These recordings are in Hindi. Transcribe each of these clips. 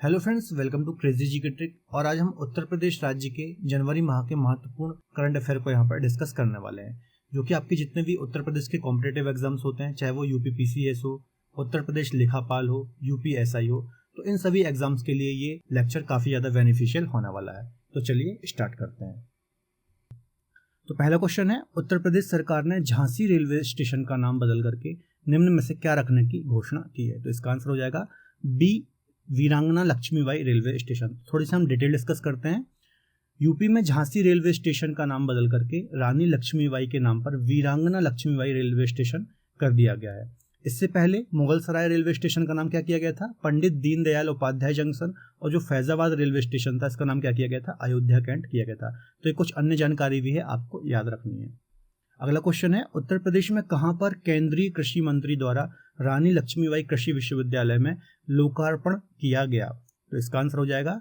Hello friends, welcome to crazy G K trick. और आज हम उत्तर प्रदेश राज्य के जनवरी माह के महत्वपूर्ण करंट अफेयर को यहाँ पर डिस्कस करने वाले हैं, जो कि आपके जितने भी उत्तर प्रदेश के कॉम्पिटेटिव एग्जाम्स होते हैं, चाहे वो यूपी पीसीएस हो, उत्तर प्रदेश लेखापाल हो, यूपी एसआई हो, तो इन सभी एग्जाम्स के लिए ये लेक्चर काफ़ी ज़्यादा बेनिफिशियल होने वाला है। तो चलिए स्टार्ट करते हैं। तो पहला क्वेश्चन है, उत्तर प्रदेश सरकार ने झांसी रेलवे स्टेशन का नाम बदल करके निम्न में से क्या रखने की घोषणा की है? तो इसका आंसर हो जाएगा बी, वीरांगना लक्ष्मीबाई रेलवे स्टेशन। थोड़ी सी हम डिटेल डिस्कस करते हैं। यूपी में झांसी रेलवे स्टेशन का नाम बदल करके रानी लक्ष्मीबाई के नाम पर वीरांगना लक्ष्मीबाई रेलवे स्टेशन कर दिया गया है। इससे पहले मुगल सराय रेलवे स्टेशन का नाम क्या किया गया था? पंडित दीनदयाल उपाध्याय जंक्शन। और जो फैजाबाद रेलवे स्टेशन था, इसका नाम क्या किया गया था? अयोध्या कैंट किया गया था। तो ये कुछ अन्य जानकारी भी है, आपको याद रखनी है। अगला क्वेश्चन है, उत्तर प्रदेश में कहां पर केंद्रीय कृषि मंत्री द्वारा रानी लक्ष्मीबाई कृषि विश्वविद्यालय में लोकार्पण किया गया? तो इसका आंसर हो जाएगा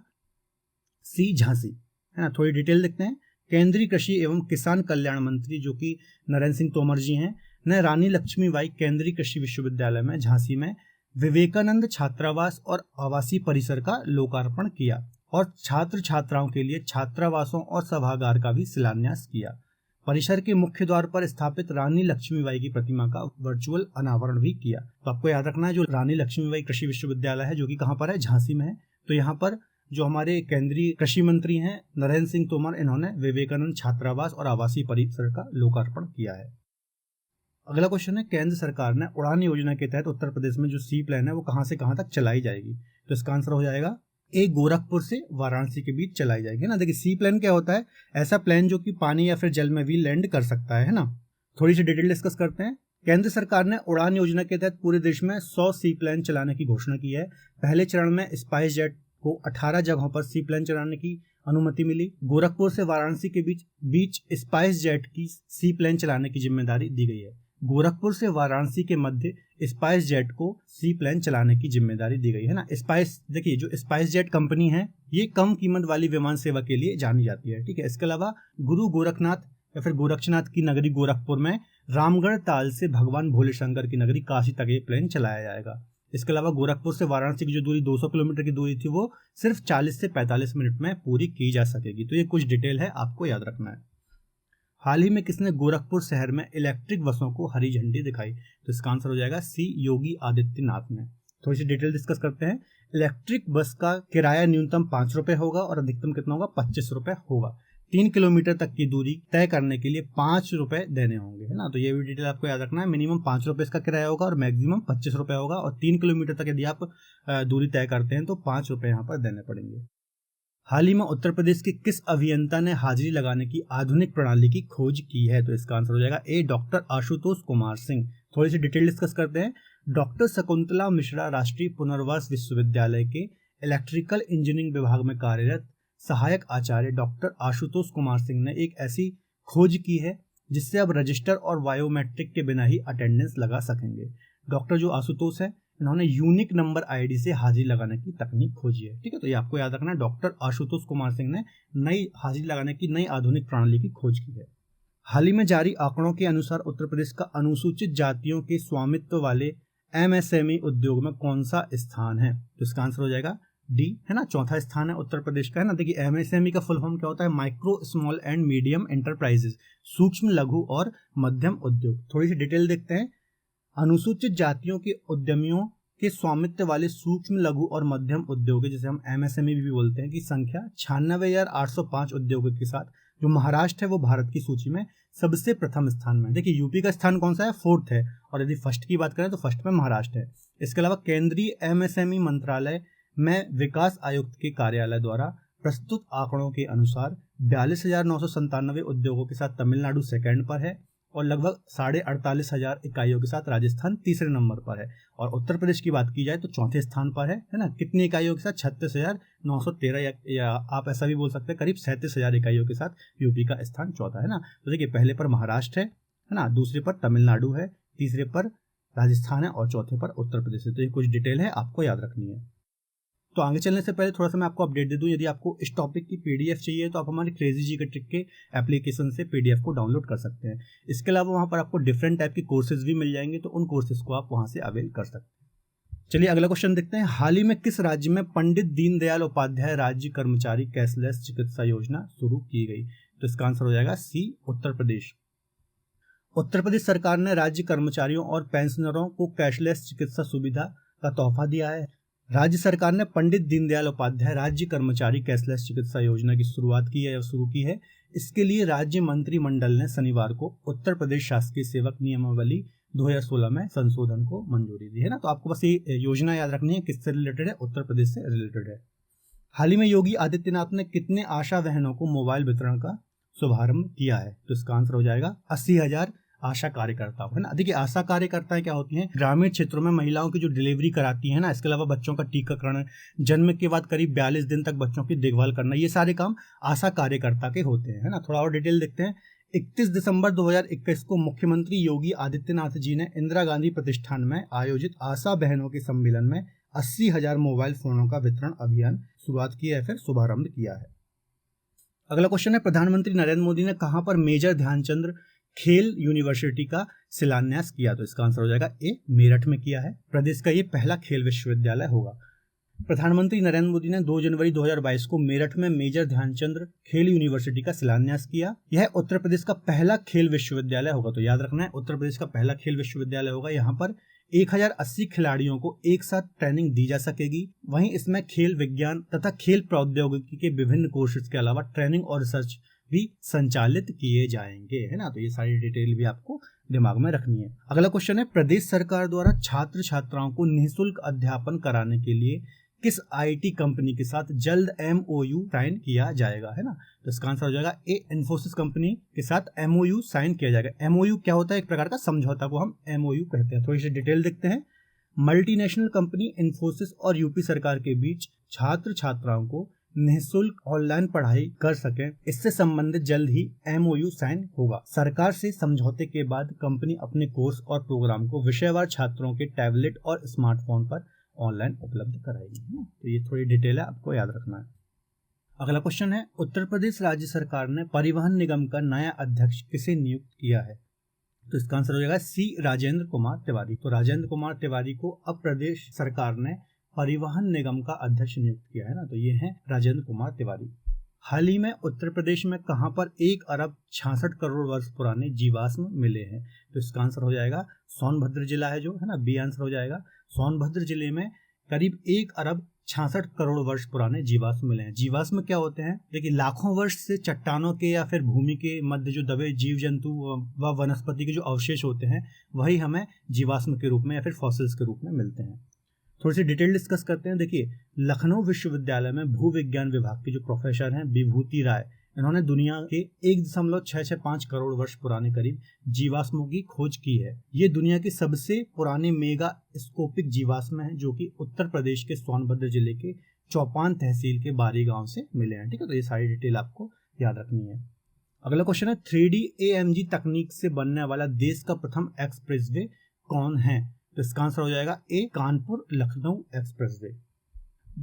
सी, झांसी, है ना। थोड़ी डिटेल देखते हैं। केंद्रीय कृषि एवं किसान कल्याण मंत्री, जो कि नरेंद्र सिंह तोमर जी हैं, ने रानी लक्ष्मीबाई केंद्रीय कृषि विश्वविद्यालय में झांसी में विवेकानंद छात्रावास और आवासीय परिसर का लोकार्पण किया और छात्र छात्राओं के लिए छात्रावासों और सभागार का भी शिलान्यास किया। परिसर के मुख्य द्वार पर स्थापित रानी लक्ष्मीबाई की प्रतिमा का वर्चुअल अनावरण भी किया। तो आपको याद रखना है, जो रानी लक्ष्मीबाई कृषि विश्वविद्यालय है, जो कि कहाँ पर है? झांसी में है। तो यहाँ पर जो हमारे केंद्रीय कृषि मंत्री हैं नरेंद्र सिंह तोमर, इन्होंने विवेकानंद छात्रावास और आवासीय परिसर का लोकार्पण किया है। अगला क्वेश्चन है, केंद्र सरकार ने उड़ान योजना के तहत उत्तर प्रदेश में जो सी प्लेन है वो कहाँ से कहाँ तक चलाई जाएगी? तो इसका आंसर हो जाएगा ए, गोरखपुर से वाराणसी के बीच चलाई जाएगी ना। देखिए, सी प्लेन क्या होता है? ऐसा प्लेन जो कि पानी या फिर जल में भी लैंड कर सकता है ना। थोड़ी सी डिटेल डिस्कस करते हैं। केंद्र सरकार ने उड़ान योजना के तहत पूरे देश में 100 सी प्लेन चलाने की घोषणा की है। पहले चरण में स्पाइस जेट को 18 जगहों पर सी प्लेन चलाने की अनुमति मिली। गोरखपुर से वाराणसी के बीच स्पाइस जेट की सी प्लेन चलाने की जिम्मेदारी दी गई है। गोरखपुर से वाराणसी के मध्य स्पाइस जेट को सी प्लेन चलाने की जिम्मेदारी दी गई है ना। स्पाइस, देखिए, जो स्पाइस जेट कंपनी है, ये कम कीमत वाली विमान सेवा के लिए जानी जाती है, ठीक है। इसके अलावा गुरु गोरखनाथ या फिर गोरक्षनाथ की नगरी गोरखपुर में रामगढ़ ताल से भगवान भोले शंकर की नगरी काशी तक ये प्लेन चलाया जाएगा। इसके अलावा गोरखपुर से वाराणसी की जो दूरी 200 किलोमीटर की दूरी थी, वो सिर्फ 40 से 45 मिनट में पूरी की जा सकेगी। तो ये कुछ डिटेल है, आपको याद रखना है। हाल ही में किसने गोरखपुर शहर में इलेक्ट्रिक बसों को हरी झंडी दिखाई? तो इसका आंसर हो जाएगा सी, योगी आदित्यनाथ ने। थोड़ी सी डिटेल डिस्कस करते हैं। इलेक्ट्रिक बस का किराया न्यूनतम 5 रुपए होगा और अधिकतम कितना होगा? 25 रुपए होगा। 3 किलोमीटर तक की दूरी तय करने के लिए 5 रुपए देने होंगे, है ना। तो ये भी डिटेल आपको याद रखना है। मिनिमम 5 रुपए इसका किराया होगा और मैक्सिमम 25 रुपए होगा। और 3 किलोमीटर तक यदि आप दूरी तय करते हैं तो 5 रुपए यहाँ पर देने पड़ेंगे। हाल ही में उत्तर प्रदेश के किस अभियंता ने हाजिरी लगाने की आधुनिक प्रणाली की खोज की है? तो इसका आंसर हो जाएगा ए, डॉक्टर आशुतोष कुमार सिंह। थोड़ी सी डिटेल डिस्कस करते हैं। डॉक्टर शकुंतला मिश्रा राष्ट्रीय पुनर्वास विश्वविद्यालय के इलेक्ट्रिकल इंजीनियरिंग विभाग में कार्यरत सहायक आचार्य डॉक्टर आशुतोष कुमार सिंह ने एक ऐसी खोज की है जिससे अब रजिस्टर और बायोमेट्रिक के बिना ही अटेंडेंस लगा सकेंगे। डॉक्टर जो आशुतोष है, इन्होंने यूनिक नंबर आईडी से हाजिरी लगाने की तकनीक खोजी है, ठीक है। तो ये आपको याद रखना है, डॉक्टर आशुतोष कुमार सिंह ने नई हाजिरी लगाने की नई आधुनिक प्रणाली की खोज की है। हाल ही में जारी आंकड़ों के अनुसार उत्तर प्रदेश का अनुसूचित जातियों के स्वामित्व वाले एमएसएमई उद्योग में कौन सा स्थान है? तो इसका आंसर हो जाएगा डी, है ना। चौथा स्थान है उत्तर प्रदेश का, है ना। देखिए, एमएसएमई का फुल फॉर्म क्या होता है? Micro small and medium enterprises, सूक्ष्म लघु और मध्यम उद्योग। थोड़ी सी डिटेल देखते हैं। अनुसूचित जातियों के उद्यमियों के स्वामित्व वाले सूक्ष्म लघु और मध्यम उद्योग, जिसे हम एमएसएमई भी बोलते हैं, की संख्या 96,805 उद्योगों के साथ जो महाराष्ट्र है वो भारत की सूची में सबसे प्रथम स्थान में। देखिए, यूपी का स्थान कौन सा है? 4th है। और यदि फर्स्ट की बात करें तो फर्स्ट में महाराष्ट्र है। इसके अलावा केंद्रीय एमएसएमई मंत्रालय में विकास आयुक्त के कार्यालय द्वारा प्रस्तुत आंकड़ों के अनुसार 42,997 उद्योगों के साथ तमिलनाडु सेकंड पर है और लगभग 48,500 इकाइयों के साथ राजस्थान तीसरे नंबर पर है। और उत्तर प्रदेश की बात की जाए तो चौथे स्थान पर है ना। कितनी इकाइयों के साथ? 36,913, या आप ऐसा भी बोल सकते हैं करीब 37,000 इकाइयों के साथ यूपी का स्थान चौथा है ना। तो देखिए, पहले पर महाराष्ट्र है ना, दूसरे पर तमिलनाडु है, तीसरे पर राजस्थान है और चौथे पर उत्तर प्रदेश है। तो ये कुछ डिटेल है, आपको याद रखनी है। तो आगे चलने से पहले थोड़ा सा मैं आपको अपडेट दे दूं, यदि आपको इस टॉपिक की पीडीएफ चाहिए तो आप हमारे क्रेजी जी के ट्रिक के एप्लीकेशन से पीडीएफ को डाउनलोड कर सकते हैं। इसके अलावा वहां पर आपको डिफरेंट टाइप के कोर्सेज भी मिल जाएंगे, तो उन कोर्सेज को आप वहां से अवेल कर सकते हैं। चलिए अगला क्वेश्चन देखते हैं। हाल ही में किस राज्य में पंडित दीनदयाल उपाध्याय राज्य कर्मचारी कैशलेस चिकित्सा योजना शुरू की गई? तो इसका आंसर हो जाएगा सी, उत्तर प्रदेश। उत्तर प्रदेश सरकार ने राज्य कर्मचारियों और पेंशनरों को कैशलेस चिकित्सा सुविधा का तोहफा दिया है। राज्य सरकार ने पंडित दीनदयाल उपाध्याय राज्य कर्मचारी कैशलेस चिकित्सा योजना की शुरुआत की है या शुरू की है। इसके लिए राज्य मंत्रिमंडल ने शनिवार को उत्तर प्रदेश शासकीय सेवक नियमावली 2016 में संशोधन को मंजूरी दी है ना। तो आपको बस ये योजना याद रखनी है, किससे रिलेटेड है? उत्तर प्रदेश से रिलेटेड है। हाल ही में योगी आदित्यनाथ ने कितने आशा बहनों को मोबाइल वितरण का शुभारंभ किया है? तो इसका आंसर हो जाएगा 80,000 आशा कार्यकर्ता है ना। देखिए आशा कार्यकर्ताएं क्या होती हैं? ग्रामीण क्षेत्रों में महिलाओं की जो डिलीवरी कराती है ना, इसके अलावा बच्चों का टीकाकरण, जन्म के बाद करीब 42 दिन तक बच्चों की देखभाल करना, ये सारे काम आशा कार्यकर्ता के होते हैं, है ना। थोड़ा और डिटेल देखते हैं। 31 दिसंबर 2021 को मुख्यमंत्री योगी आदित्यनाथ जी ने इंदिरा गांधी प्रतिष्ठान में आयोजित आशा बहनों के सम्मेलन में 80,000 मोबाइल फोनों का वितरण अभियान शुरुआत की है, फिर शुभारंभ किया है। अगला क्वेश्चन है, प्रधानमंत्री नरेंद्र मोदी ने कहां पर मेजर ध्यानचंद खेल यूनिवर्सिटी का शिलान्यास किया? तो इसका आंसर हो जाएगा ए, मेरठ में किया है। प्रदेश का ये पहला खेल विश्वविद्यालय होगा। प्रधानमंत्री नरेंद्र मोदी ने 2 जनवरी 2022 को मेरठ में मेजर ध्यानचंद खेल यूनिवर्सिटी का शिलान्यास किया। यह उत्तर प्रदेश का पहला खेल विश्वविद्यालय होगा। तो याद रखना है, उत्तर प्रदेश का पहला खेल विश्वविद्यालय होगा। यहाँ पर 1080 खिलाड़ियों को एक साथ ट्रेनिंग दी जा सकेगी। वहीं इसमें खेल विज्ञान तथा खेल प्रौद्योगिकी के विभिन्न कोर्सेज के अलावा ट्रेनिंग और रिसर्च भी संचालित किए जाएंगे, है ना। तो ये सारी डिटेल भी आपको दिमाग में रखनी है। अगला क्वेश्चन है, प्रदेश सरकार द्वारा छात्र छात्राओं को निःशुल्क अध्यापन कराने के लिए किस आईटी कंपनी के साथ जल्द एमओयू साइन किया जाएगा, है ना। तो इसका आंसर हो जाएगा ए, इन्फोसिस कंपनी के साथ एमओयू साइन किया जाएगा। एमओयू क्या होता है? एक प्रकार का समझौता को हम एमओयू कहते हैं। थोड़ी सी डिटेल देखते हैं। मल्टीनेशनल कंपनी इन्फोसिस और यूपी सरकार के बीच छात्र छात्राओं को निःशुल्क ऑनलाइन पढ़ाई कर सके, इससे संबंधित जल्द ही एमओयू साइन होगा। सरकार से समझौते के बाद कंपनी अपने कोर्स और प्रोग्राम को विषयवार छात्रों के टैबलेट और स्मार्टफोन पर ऑनलाइन उपलब्ध कराएगी, है ना। तो ये थोड़ी डिटेल है, आपको याद रखना है। अगला क्वेश्चन है, उत्तर प्रदेश राज्य सरकार ने परिवहन निगम का नया अध्यक्ष किसे नियुक्त किया है? तो इसका आंसर हो जाएगा सी, राजेंद्र कुमार तिवारी। तो राजेंद्र कुमार तिवारी को अब प्रदेश सरकार ने परिवहन निगम का अध्यक्ष नियुक्त किया है ना। तो ये है राजेंद्र कुमार तिवारी। हाल ही में उत्तर प्रदेश में कहां पर 1 अरब 66 करोड़ वर्ष पुराने जीवाश्म मिले हैं? तो इसका आंसर हो जाएगा सोनभद्र जिला है जो, है ना, बी आंसर हो जाएगा। सोनभद्र जिले में करीब 1 अरब 66 करोड़ वर्ष पुराने जीवाश्म मिले हैं। जीवाश्म क्या होते हैं? देखिए लाखों वर्ष से चट्टानों के या फिर भूमि के मध्य जो दबे जीव जंतु व वनस्पति के जो अवशेष होते हैं, वही हमें जीवाश्म के रूप में या फिर फॉसिल्स के रूप में मिलते हैं। थोड़ी सी डिटेल डिस्कस करते हैं। देखिए लखनऊ विश्वविद्यालय में भू विज्ञान विभाग के जो प्रोफेसर हैं विभूति राय, इन्होंने दुनिया के 1.665 करोड़ वर्ष पुराने करीब जीवाश्मों की खोज की है। ये दुनिया के सबसे पुराने मेगा स्कोपिक जीवाश्म हैं जो कि उत्तर प्रदेश के सोनभद्र जिले के चौपान तहसील के बारी गांव से मिले हैं। ठीक है, तो ये सारी डिटेल आपको याद रखनी है। अगला क्वेश्चन है, 3D AMG तकनीक से बनने वाला देश का प्रथम एक्सप्रेसवे कौन है? तो इसका आंसर हो जाएगा ए, कानपुर लखनऊ एक्सप्रेसवे।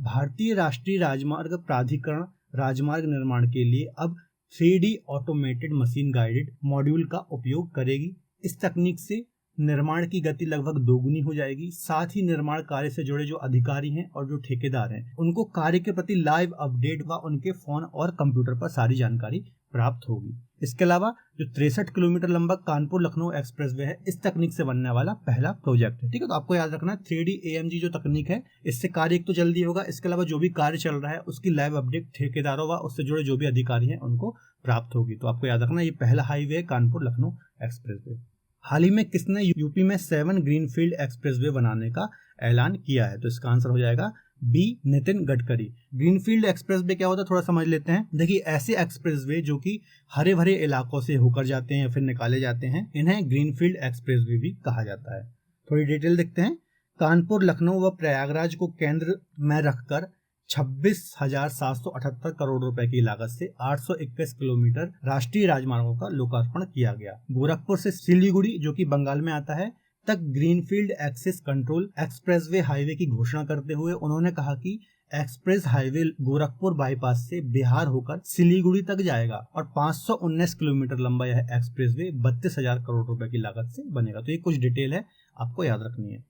भारतीय राष्ट्रीय राजमार्ग प्राधिकरण राजमार्ग निर्माण के लिए अब 3D automated machine guided module का उपयोग करेगी। इस तकनीक से निर्माण की गति लगभग दोगुनी हो जाएगी। साथ ही निर्माण कार्य से जुड़े जो अधिकारी हैं और जो ठेकेदार हैं, उनको कार्य के प्रति लाइव अपडेट व उनके फोन और कंप्यूटर पर सारी जानकारी प्राप्त होगी। इसके अलावा जो 63 किलोमीटर लंबा कानपुर लखनऊ एक्सप्रेसवे है, इस तकनीक से बनने वाला पहला प्रोजेक्ट है। ठीक है, तो आपको याद रखना है 3D AMG जो तकनीक है, इससे कार्य एक तो जल्दी होगा, इसके अलावा जो भी कार्य चल रहा है उसकी लाइव अपडेट ठेकेदारों व उससे जुड़े जो भी अधिकारी हैं उनको प्राप्त होगी। तो आपको याद रखना ये पहला हाईवे है कानपुर लखनऊ एक्सप्रेसवे। हाल ही में किसने यूपी में 7 ग्रीनफील्ड एक्सप्रेसवे बनाने का ऐलान किया है? तो इसका आंसर हो जाएगा B, Nitin Gadkari. Greenfield expressway क्या होता है थोड़ा समझ लेते हैं। देखिए ऐसे एक्सप्रेसवे जो कि हरे भरे इलाकों से होकर जाते हैं या फिर निकाले जाते हैं, इन्हें ग्रीनफील्ड एक्सप्रेसवे भी कहा जाता है। थोड़ी डिटेल देखते हैं। कानपुर लखनऊ व प्रयागराज को केंद्र में रखकर 26,778 करोड़ रुपए की लागत से 821 किलोमीटर राष्ट्रीय राजमार्गों का लोकार्पण किया गया। गोरखपुर से सिलीगुड़ी जो कि बंगाल में आता है तक greenfield access control expressway highway की घोषणा करते हुए उन्होंने कहा कि एक्सप्रेस हाईवे गोरखपुर बाईपास से बिहार होकर सिलीगुड़ी तक जाएगा और 519 किलोमीटर लंबा यह एक्सप्रेसवे 32,000 करोड़ रुपए की लागत से बनेगा। तो ये कुछ डिटेल है, आपको याद रखनी है।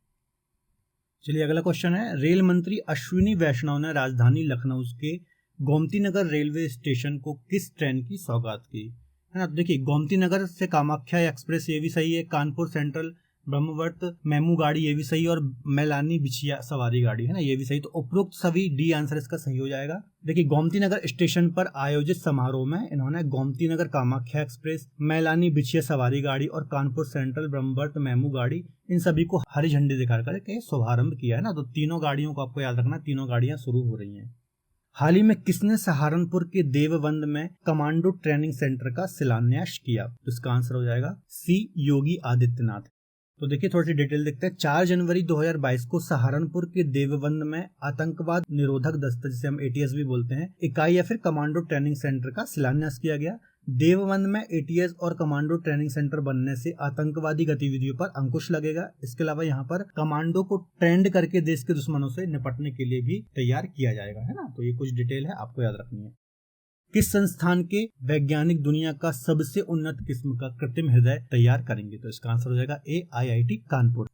चलिए अगला क्वेश्चन है, रेल मंत्री अश्विनी वैष्णव ने राजधानी लखनऊ के गोमती नगर रेलवे स्टेशन को किस ट्रेन की सौगात की, है ना। देखिए गोमती नगर से कामाख्या एक्सप्रेस ये भी सही है, कानपुर सेंट्रल ब्रह्मवर्त मेमू गाड़ी ये भी सही, और मैलानी बिछिया सवारी गाड़ी, है ना, ये भी सही। तो उपरोक्त सभी डी आंसर इसका सही हो जाएगा। देखिए गोमती नगर स्टेशन पर आयोजित समारोह में इन्होंने गोमती नगर कामाख्या एक्सप्रेस, मैलानी बिछिया सवारी गाड़ी और कानपुर सेंट्रल ब्रह्मवर्त मेमू गाड़ी, इन सभी को हरी झंडी दिखाकर के शुभारंभ किया है ना। तो तीनों गाड़ियों को आपको याद रखना, तीनों गाड़ियां शुरू हो रही हैं। हाल ही में किसने सहारनपुर के देवबंद में कमांडो ट्रेनिंग सेंटर का शिलान्यास किया? तो इसका आंसर हो जाएगा सी, योगी आदित्यनाथ। तो देखिए थोड़ी सी डिटेल देखते हैं। 4 जनवरी 2022 को सहारनपुर के देवबंद में आतंकवाद निरोधक दस्ता, जिसे हम एटीएस भी बोलते हैं, इकाई या फिर कमांडो ट्रेनिंग सेंटर का शिलान्यास किया गया। देवबंद में एटीएस और कमांडो ट्रेनिंग सेंटर बनने से आतंकवादी गतिविधियों पर अंकुश लगेगा। इसके अलावा यहाँ पर कमांडो को ट्रेंड करके देश के दुश्मनों से निपटने के लिए भी तैयार किया जाएगा, है ना। तो ये कुछ डिटेल है, आपको याद रखनी है। किस संस्थान के वैज्ञानिक दुनिया का सबसे उन्नत किस्म का कृत्रिम हृदय तैयार करेंगे? तो इसका आंसर हो जाएगा ए, आईआईटी कानपुर।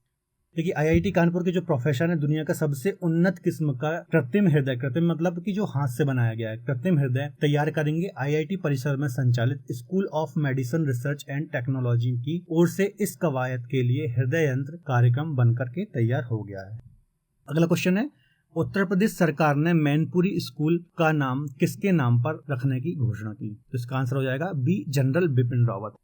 देखिए आईआईटी कानपुर के जो प्रोफेसर है, दुनिया का सबसे उन्नत किस्म का कृत्रिम हृदय, कृत्रिम मतलब कि जो हाथ से बनाया गया है, कृत्रिम हृदय तैयार करेंगे। आईआईटी परिसर में संचालित school of medicine research and technology की ओर से इस कवायद के लिए हृदय यंत्र कार्यक्रम बनकर के तैयार हो गया है। अगला क्वेश्चन है, उत्तर प्रदेश सरकार ने मैनपुरी स्कूल का नाम किसके नाम पर रखने की घोषणा की? तो इसका आंसर हो जाएगा बी, जनरल बिपिन रावत।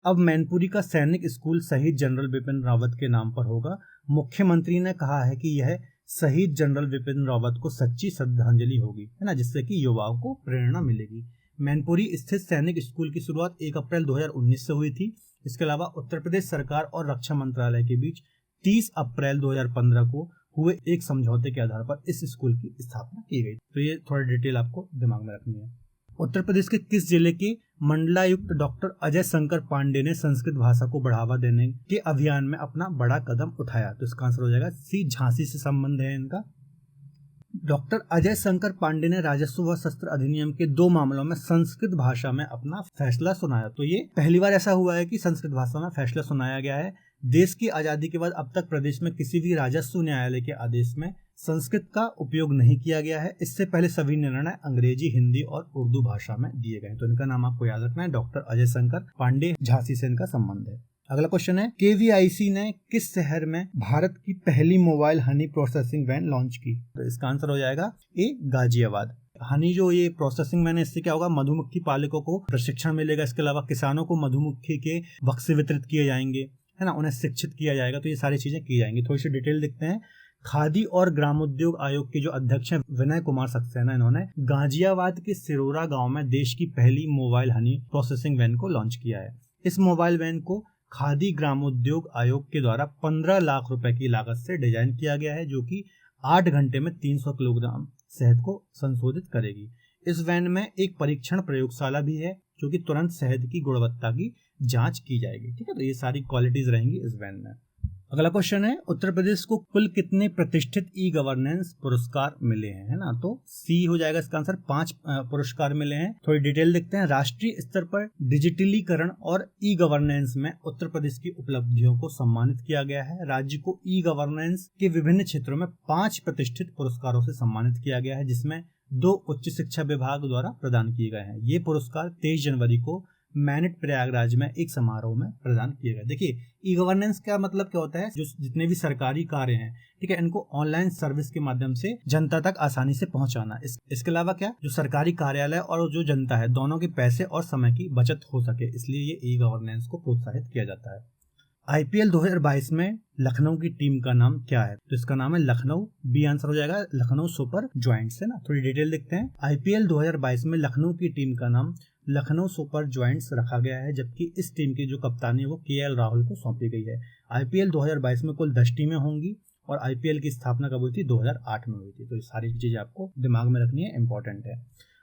अब मैनपुरी का सैनिक स्कूल शहीद जनरल बिपिन रावत के नाम पर होगा। मुख्यमंत्री ने कहा है कि यह शहीद जनरल बिपिन रावत को सच्ची श्रद्धांजलि होगी, है ना, जिससे कि युवाओं को प्रेरणा मिलेगी। मैनपुरी स्थित सैनिक स्कूल की शुरुआत 1 अप्रैल 2019 से हुई थी। इसके अलावा उत्तर प्रदेश सरकार और रक्षा मंत्रालय के बीच 30 अप्रैल 2015 को हुए एक समझौते के आधार पर इस स्कूल की स्थापना की गई। तो ये थोड़ी डिटेल आपको दिमाग में रखनी है। उत्तर प्रदेश के किस जिले के मंडलायुक्त डॉक्टर अजय शंकर पांडे ने संस्कृत भाषा को बढ़ावा देने के अभियान में अपना बड़ा कदम उठाया? तो इसका आंसर हो जाएगा सी, झांसी से संबंध है इनका। डॉक्टर अजय शंकर पांडे ने राजस्व व शस्त्र अधिनियम के 2 मामलों में संस्कृत भाषा में अपना फैसला सुनाया। तो ये पहली बार ऐसा हुआ है कि संस्कृत भाषा में फैसला सुनाया गया है। देश की आजादी के बाद अब तक प्रदेश में किसी भी राजस्व न्यायालय के आदेश में संस्कृत का उपयोग नहीं किया गया है। इससे पहले सभी निर्णय अंग्रेजी, हिंदी और उर्दू भाषा में दिए गए। तो इनका नाम आपको याद रखना है, डॉक्टर अजय शंकर पांडे, झांसी से इनका संबंध है। अगला क्वेश्चन है, केवीआईसी ने किस शहर में भारत की पहली mobile honey processing van launch की? तो इसका आंसर हो जाएगा ए, गाजियाबाद। हनी जो ये प्रोसेसिंग वैन है, इससे क्या होगा, मधुमक्खी पालकों को प्रशिक्षण मिलेगा। इसके अलावा किसानों को मधुमक्खी के बक्से वितरित किए जाएंगे, है ना, उन्हें शिक्षित किया जाएगा। तो ये सारी चीजें की जाएंगी। थोड़ी सी डिटेल देखते हैं। खादी और ग्रामोद्योग आयोग के जो अध्यक्ष हैं विनय कुमार सक्सेना, इन्होंने गाजियाबाद के सिरोरा गांव में देश की पहली मोबाइल हनी प्रोसेसिंग वैन को लॉन्च किया है। इस मोबाइल वैन को खादी ग्रामोद्योग आयोग के द्वारा 15 लाख रुपए की लागत से डिजाइन किया गया है, जो कि 8 घंटे में 300 किलोग्राम शहद को संशोधित करेगी। इस वैन में एक परीक्षण प्रयोगशाला भी है, जो कि तुरंत शहद की गुणवत्ता की जांच की जाएगी। ठीक है, तो ये सारी क्वालिटीज रहेंगी इस वैन में। अगला क्वेश्चन है, उत्तर प्रदेश को कुल कितने प्रतिष्ठित ई गवर्नेंस पुरस्कार मिले हैं? है ना, तो सी हो जाएगा इसका आंसर। 5 पुरस्कार मिले हैं। थोड़ी डिटेल देखते हैं। राष्ट्रीय स्तर पर डिजिटलीकरण और ई गवर्नेंस में उत्तर प्रदेश की उपलब्धियों को सम्मानित किया गया है। राज्य को ई गवर्नेंस के विभिन्न क्षेत्रों में 5 प्रतिष्ठित पुरस्कारों से सम्मानित किया गया है, जिसमें 2 उच्च शिक्षा विभाग द्वारा प्रदान किए गए हैं। ये पुरस्कार 23 जनवरी को मैनेट प्रयागराज में एक समारोह में प्रदान किए गए। देखिए ई गवर्नेंस का मतलब क्या होता है, जो जितने भी सरकारी कार्य हैं, ठीक है, इनको ऑनलाइन सर्विस के माध्यम से जनता तक आसानी से पहुंचाना। इसके अलावा क्या, जो सरकारी कार्यालय और जो जनता है, दोनों के पैसे और समय की बचत हो सके, इसलिए ये ई गवर्नेंस को प्रोत्साहित किया जाता है। आईपीएल 2022 में लखनऊ की टीम का नाम क्या है? तो इसका नाम है लखनऊ। बी आंसर हो जाएगा लखनऊ सुपर जॉइंट्स, है ना। थोड़ी डिटेल देखते हैं। आईपीएल 2022 में लखनऊ की टीम का नाम लखनऊ सुपर जॉइंट्स रखा गया है, जबकि इस टीम की जो कप्तानी है वो केएल राहुल को सौंपी गई है। आईपीएल 2022 में कुल 10 टीमें होंगी और आईपीएल की स्थापना कब हुई थी? 2008 में हुई थी। तो ये सारी चीजें आपको दिमाग में रखनी है, इंपॉर्टेंट है।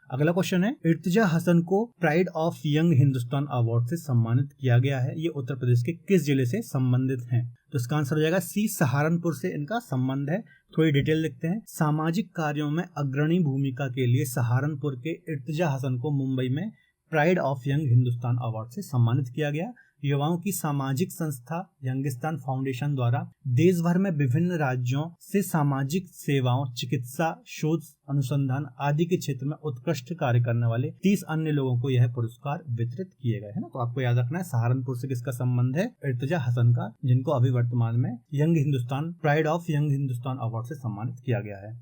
अगला क्वेश्चन है, इर्तिजा हसन को pride of young Hindustan award से सम्मानित किया गया है। ये उत्तर प्रदेश के किस जिले से संबंधित हैं? तो इसका आंसर हो जाएगा सी, सहारनपुर से इनका संबंध है। थोड़ी डिटेल लिखते हैं। सामाजिक कार्यों में अग्रणी भूमिका के लिए सहारनपुर के इर्तिजा हसन को मुंबई में pride of young Hindustan award से सम्मानित किया गया। युवाओं की सामाजिक संस्था यंगिस्तान फाउंडेशन द्वारा देश भर में विभिन्न राज्यों से सामाजिक सेवाओं, चिकित्सा, शोध, अनुसंधान आदि के क्षेत्र में उत्कृष्ट कार्य करने वाले 30 अन्य लोगों को यह पुरस्कार वितरित किए गए हैं ना। तो आपको याद रखना है सहारनपुर से किसका संबंध है, इर्तिजा हसन का, जिनको अभी वर्तमान में young Hindustan pride of young Hindustan award से सम्मानित किया गया है।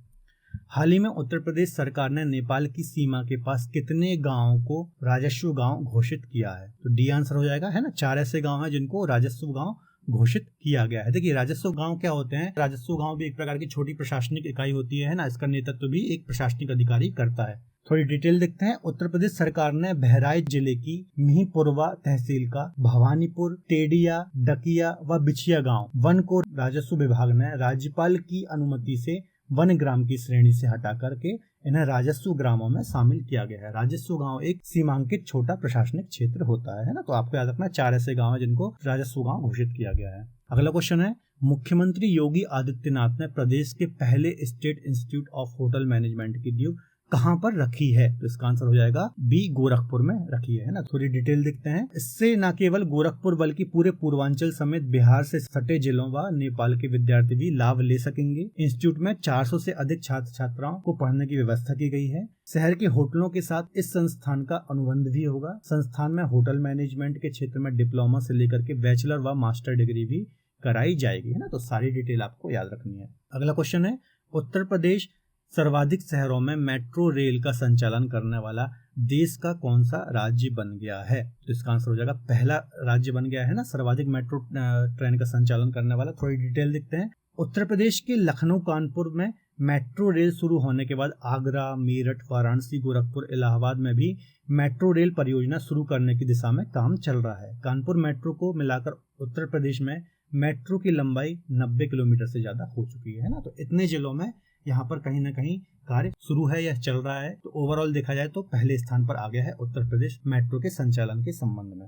हाल ही में उत्तर प्रदेश सरकार ने नेपाल की सीमा के पास कितने गांवों को राजस्व गांव घोषित किया है? तो डी आंसर हो जाएगा, है ना। 4 ऐसे गांव हैं जिनको राजस्व गांव घोषित किया गया है। देखिए राजस्व गांव क्या होते हैं? राजस्व गांव भी एक प्रकार की छोटी प्रशासनिक इकाई होती है ना। इसका नेतृत्व भी एक प्रशासनिक अधिकारी करता है। थोड़ी डिटेल देखते हैं। उत्तर प्रदेश सरकार ने बहराइच जिले की मिहीपुरवा तहसील का भवानीपुर, टेडिया, डकिया व बिछिया गाँव वन को राजस्व विभाग ने राज्यपाल की अनुमति से वन ग्राम की श्रेणी से हटा करके इन्हें राजस्व ग्रामों में शामिल किया गया है। राजस्व गांव एक सीमांकित छोटा प्रशासनिक क्षेत्र होता है ना। तो आपको याद रखना 4 ऐसे गांव हैं जिनको राजस्व गांव घोषित किया गया है। अगला क्वेश्चन है, मुख्यमंत्री योगी आदित्यनाथ ने प्रदेश के पहले state institute of hotel management की नींव कहां पर रखी है? तो इसका आंसर हो जाएगा बी, गोरखपुर में रखी है ना। थोड़ी डिटेल देखते हैं। इससे न केवल गोरखपुर बल्कि पूरे पूर्वांचल समेत बिहार से सटे जिलों व नेपाल के विद्यार्थी भी लाभ ले सकेंगे। इंस्टीट्यूट में 400 से अधिक छात्र छात्राओं को पढ़ने की व्यवस्था की गई है। शहर के होटलों के साथ इस संस्थान का अनुबंध भी होगा। संस्थान में होटल मैनेजमेंट के क्षेत्र में डिप्लोमा से लेकर के बैचलर व मास्टर डिग्री भी कराई जाएगी, है ना। तो सारी डिटेल आपको याद रखनी है। अगला क्वेश्चन है, उत्तर प्रदेश सर्वाधिक शहरों में मेट्रो रेल का संचालन करने वाला देश का कौन सा राज्य बन गया है? तो इसका आंसर हो जाएगा पहला राज्य बन गया है ना सर्वाधिक मेट्रो ट्रेन का संचालन करने वाला। थोड़ी डिटेल देखते हैं। उत्तर प्रदेश के लखनऊ कानपुर में मेट्रो रेल शुरू होने के बाद आगरा, मेरठ, वाराणसी, गोरखपुर, इलाहाबाद में भी मेट्रो रेल परियोजना शुरू करने की दिशा में काम चल रहा है। कानपुर मेट्रो को मिलाकर उत्तर प्रदेश में मेट्रो की लंबाई 90 किलोमीटर से ज्यादा हो चुकी है ना। तो इतने जिलों में यहाँ पर कहीं ना कहीं कार्य शुरू है या चल रहा है। तो ओवरऑल देखा जाए तो पहले स्थान पर आ गया है उत्तर प्रदेश मेट्रो के संचालन के संबंध में।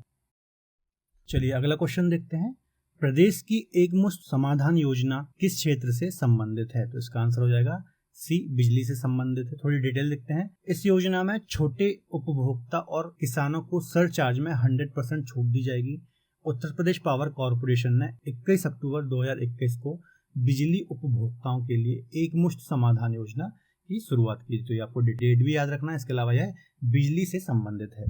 चलिए अगला क्वेश्चन देखते हैं। प्रदेश की एकमुश्त समाधान योजना किस क्षेत्र से संबंधित है? तो इसका आंसर हो जाएगा सी, बिजली से संबंधित है। थोड़ी डिटेल देखते हैं। इस योजना में छोटे उपभोक्ता और किसानों को सरचार्ज में 100% छूट दी जाएगी। उत्तर प्रदेश पावर कॉर्पोरेशन ने 21 अक्टूबर 2021 को बिजली उपभोक्ताओं के लिए एकमुश्त समाधान योजना की शुरुआत की। तो ये आपको डेट भी याद रखना है। इसके अलावा यह बिजली से संबंधित है।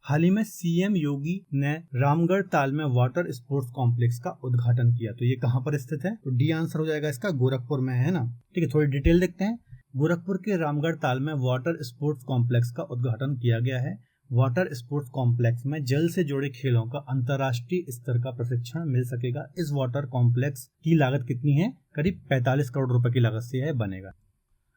हाल ही में सीएम योगी ने रामगढ़ ताल में वाटर स्पोर्ट्स कॉम्प्लेक्स का उद्घाटन किया। तो ये कहां पर स्थित है? तो डी आंसर हो जाएगा इसका, गोरखपुर में, है ना। ठीक है, थोड़ी डिटेल देखते हैं। गोरखपुर के रामगढ़ ताल में वाटर स्पोर्ट्स कॉम्प्लेक्स का उद्घाटन किया गया है। वाटर स्पोर्ट्स कॉम्प्लेक्स में जल से जुड़े खेलों का अंतर्राष्ट्रीय स्तर का प्रशिक्षण मिल सकेगा। इस वाटर कॉम्प्लेक्स की लागत कितनी है? करीब 45 करोड़ रुपए की लागत से यह बनेगा।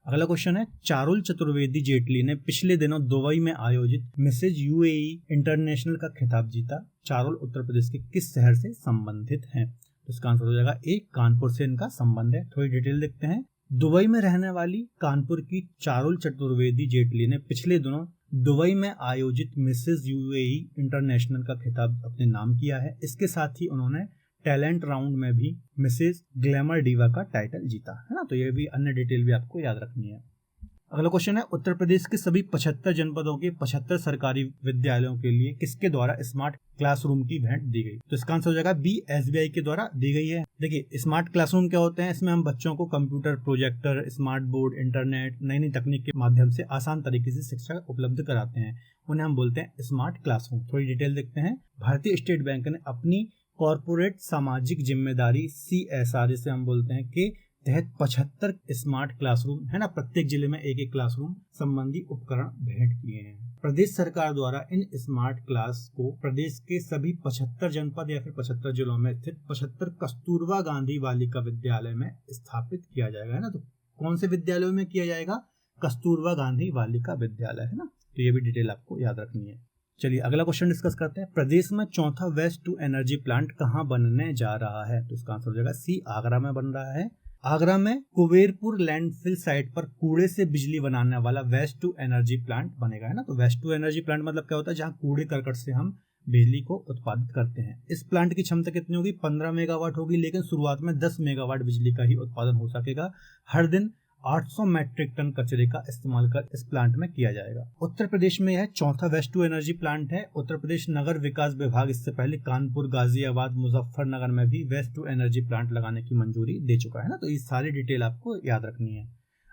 अगला क्वेश्चन है, चारुल चतुर्वेदी जेटली ने पिछले दिनों दुबई में आयोजित मिसेज यूएई इंटरनेशनल का खिताब जीता। चारुल उत्तर प्रदेश के किस शहर से संबंधित हैं? तो इसका आंसर हो जाएगा ए, कानपुर से इनका संबंध है। थोड़ी डिटेल देखते हैं। दुबई में रहने वाली कानपुर की चारुल चतुर्वेदी जेटली ने पिछले दिनों दुबई में आयोजित मिसेज यूएई इंटरनेशनल का खिताब अपने नाम किया है। इसके साथ ही उन्होंने टैलेंट राउंड में भी मिसेज ग्लैमर डिवा का टाइटल जीता, है ना। तो ये भी अन्य डिटेल भी आपको याद रखनी है। अगला क्वेश्चन है, उत्तर प्रदेश के सभी 75 जनपदों के 75 सरकारी विद्यालयों के लिए किसके द्वारा स्मार्ट क्लासरूम की भेंट दी गई? तो इसका आंसर हो जाएगा बी, एसबीआई के द्वारा दी गई है। देखिए स्मार्ट क्लासरूम क्या होते हैं? इसमें हम बच्चों को computer, projector, smart board, internet, नई नई तकनीक के माध्यम से आसान तरीके से शिक्षा उपलब्ध कराते हैं। उन्हें हम बोलते हैं स्मार्ट क्लासरूम। थोड़ी डिटेल देखते हैं। भारतीय स्टेट बैंक ने अपनी कॉर्पोरेट सामाजिक जिम्मेदारी CSR जिसे हम बोलते हैं के तहत 75 स्मार्ट क्लासरूम, है ना, प्रत्येक जिले में एक एक क्लासरूम संबंधी उपकरण भेंट किए हैं। प्रदेश सरकार द्वारा इन स्मार्ट क्लास को प्रदेश के सभी 75 जनपद या फिर 75 जिलों में स्थित 75 कस्तूरबा गांधी बालिका विद्यालय में स्थापित किया जाएगा, है ना। तो कौन से विद्यालयों में किया जाएगा? कस्तूरबा गांधी बालिका विद्यालय, है ना। तो ये भी डिटेल आपको याद रखनी है। चलिए अगला क्वेश्चन डिस्कस करते हैं। प्रदेश में चौथा वेस्ट टू एनर्जी प्लांट कहाँ बनने जा रहा है? तो इसका आंसर हो जाएगा सी, आगरा में बन रहा है। आगरा में कुबेरपुर लैंडफिल साइट पर कूड़े से बिजली बनाने वाला वेस्ट टू एनर्जी प्लांट बनेगा, है ना। तो वेस्ट टू एनर्जी प्लांट मतलब क्या होता है? जहाँ कूड़े करकट से हम बिजली को उत्पादित करते हैं। इस प्लांट की क्षमता कितनी होगी? 15 मेगावाट होगी, लेकिन शुरुआत में 10 मेगावाट बिजली का ही उत्पादन हो सकेगा। हर दिन 800 मैट्रिक टन कचरे का इस्तेमाल कर इस प्लांट में किया जाएगा। उत्तर प्रदेश में यह चौथा वेस्ट टू एनर्जी प्लांट है। उत्तर प्रदेश नगर विकास विभाग इससे पहले कानपुर, गाजियाबाद, मुजफ्फरनगर में भी वेस्ट टू एनर्जी प्लांट लगाने की मंजूरी दे चुका है ना। तो ये सारी डिटेल आपको याद रखनी है।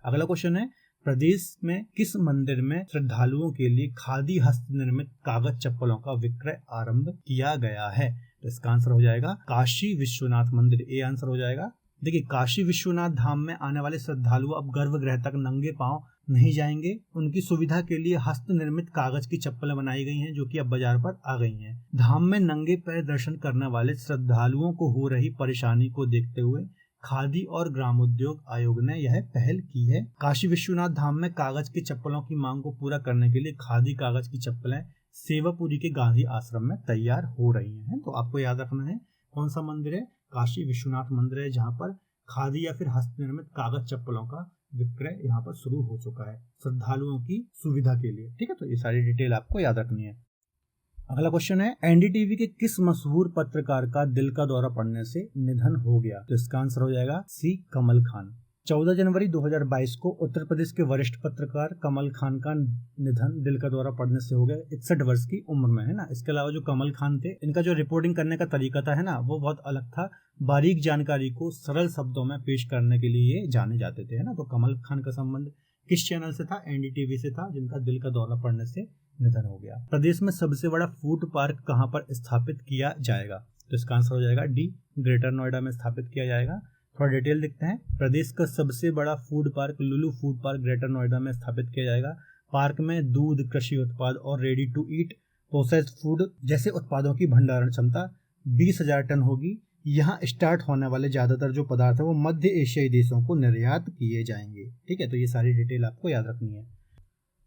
अगला क्वेश्चन है, प्रदेश में किस मंदिर में श्रद्धालुओं के लिए खादी हस्त निर्मित कागज चप्पलों का विक्रय आरंभ किया गया है? तो इसका आंसर हो जाएगा काशी विश्वनाथ मंदिर। ए आंसर हो जाएगा। देखिए, काशी विश्वनाथ धाम में आने वाले श्रद्धालु अब गर्भगृह तक नंगे पांव नहीं जाएंगे। उनकी सुविधा के लिए हस्त निर्मित कागज की चप्पलें बनाई गई हैं, जो कि अब बाजार पर आ गई हैं। धाम में नंगे पैर दर्शन करने वाले श्रद्धालुओं को हो रही परेशानी को देखते हुए खादी और ग्रामोद्योग आयोग ने यह पहल की है। काशी विश्वनाथ धाम में कागज की चप्पलों की मांग को पूरा करने के लिए खादी कागज की चप्पलें सेवापुरी के गांधी आश्रम में तैयार हो रही हैं। तो आपको याद रखना है कौन सा मंदिर है? काशी विश्वनाथ मंदिर है, जहाँ पर खादी या फिर हस्त निर्मित कागज चप्पलों का विक्रय यहाँ पर शुरू हो चुका है श्रद्धालुओं की सुविधा के लिए। ठीक है, तो ये सारी डिटेल आपको याद रखनी है। अगला क्वेश्चन है, एनडीटीवी के किस मशहूर पत्रकार का दिल का दौरा पड़ने से निधन हो गया? तो इसका आंसर हो जाएगा सी, कमल खान। 14 जनवरी 2022 को उत्तर प्रदेश के वरिष्ठ पत्रकार कमल खान का निधन दिल का दौरा पड़ने से हो गया। 61 वर्ष की उम्र में, है ना। इसके अलावा जो कमल खान थे, इनका जो रिपोर्टिंग करने का तरीका था, है ना, वो बहुत अलग था। बारीक जानकारी को सरल शब्दों में पेश करने के लिए जाने जाते थे, है ना। तो कमल खान का संबंध किस चैनल से था? एनडीटीवी से था, जिनका दिल का दौरा पड़ने से निधन हो गया। प्रदेश में सबसे बड़ा फूड पार्क कहां पर स्थापित किया जाएगा? तो इसका आंसर हो जाएगा डी, ग्रेटर नोएडा में स्थापित किया जाएगा। थोड़ा डिटेल देखते हैं। प्रदेश का सबसे बड़ा फूड पार्क लुलु फूड पार्क ग्रेटर नोएडा में स्थापित किया जाएगा। पार्क में दूध, कृषि उत्पाद और ready to eat processed food जैसे उत्पादों की भंडारण क्षमता 20,000 टन होगी। यहाँ स्टार्ट होने वाले ज्यादातर जो पदार्थ है वो मध्य एशियाई देशों को निर्यात किए जाएंगे। ठीक है, तो ये सारी डिटेल आपको याद रखनी है।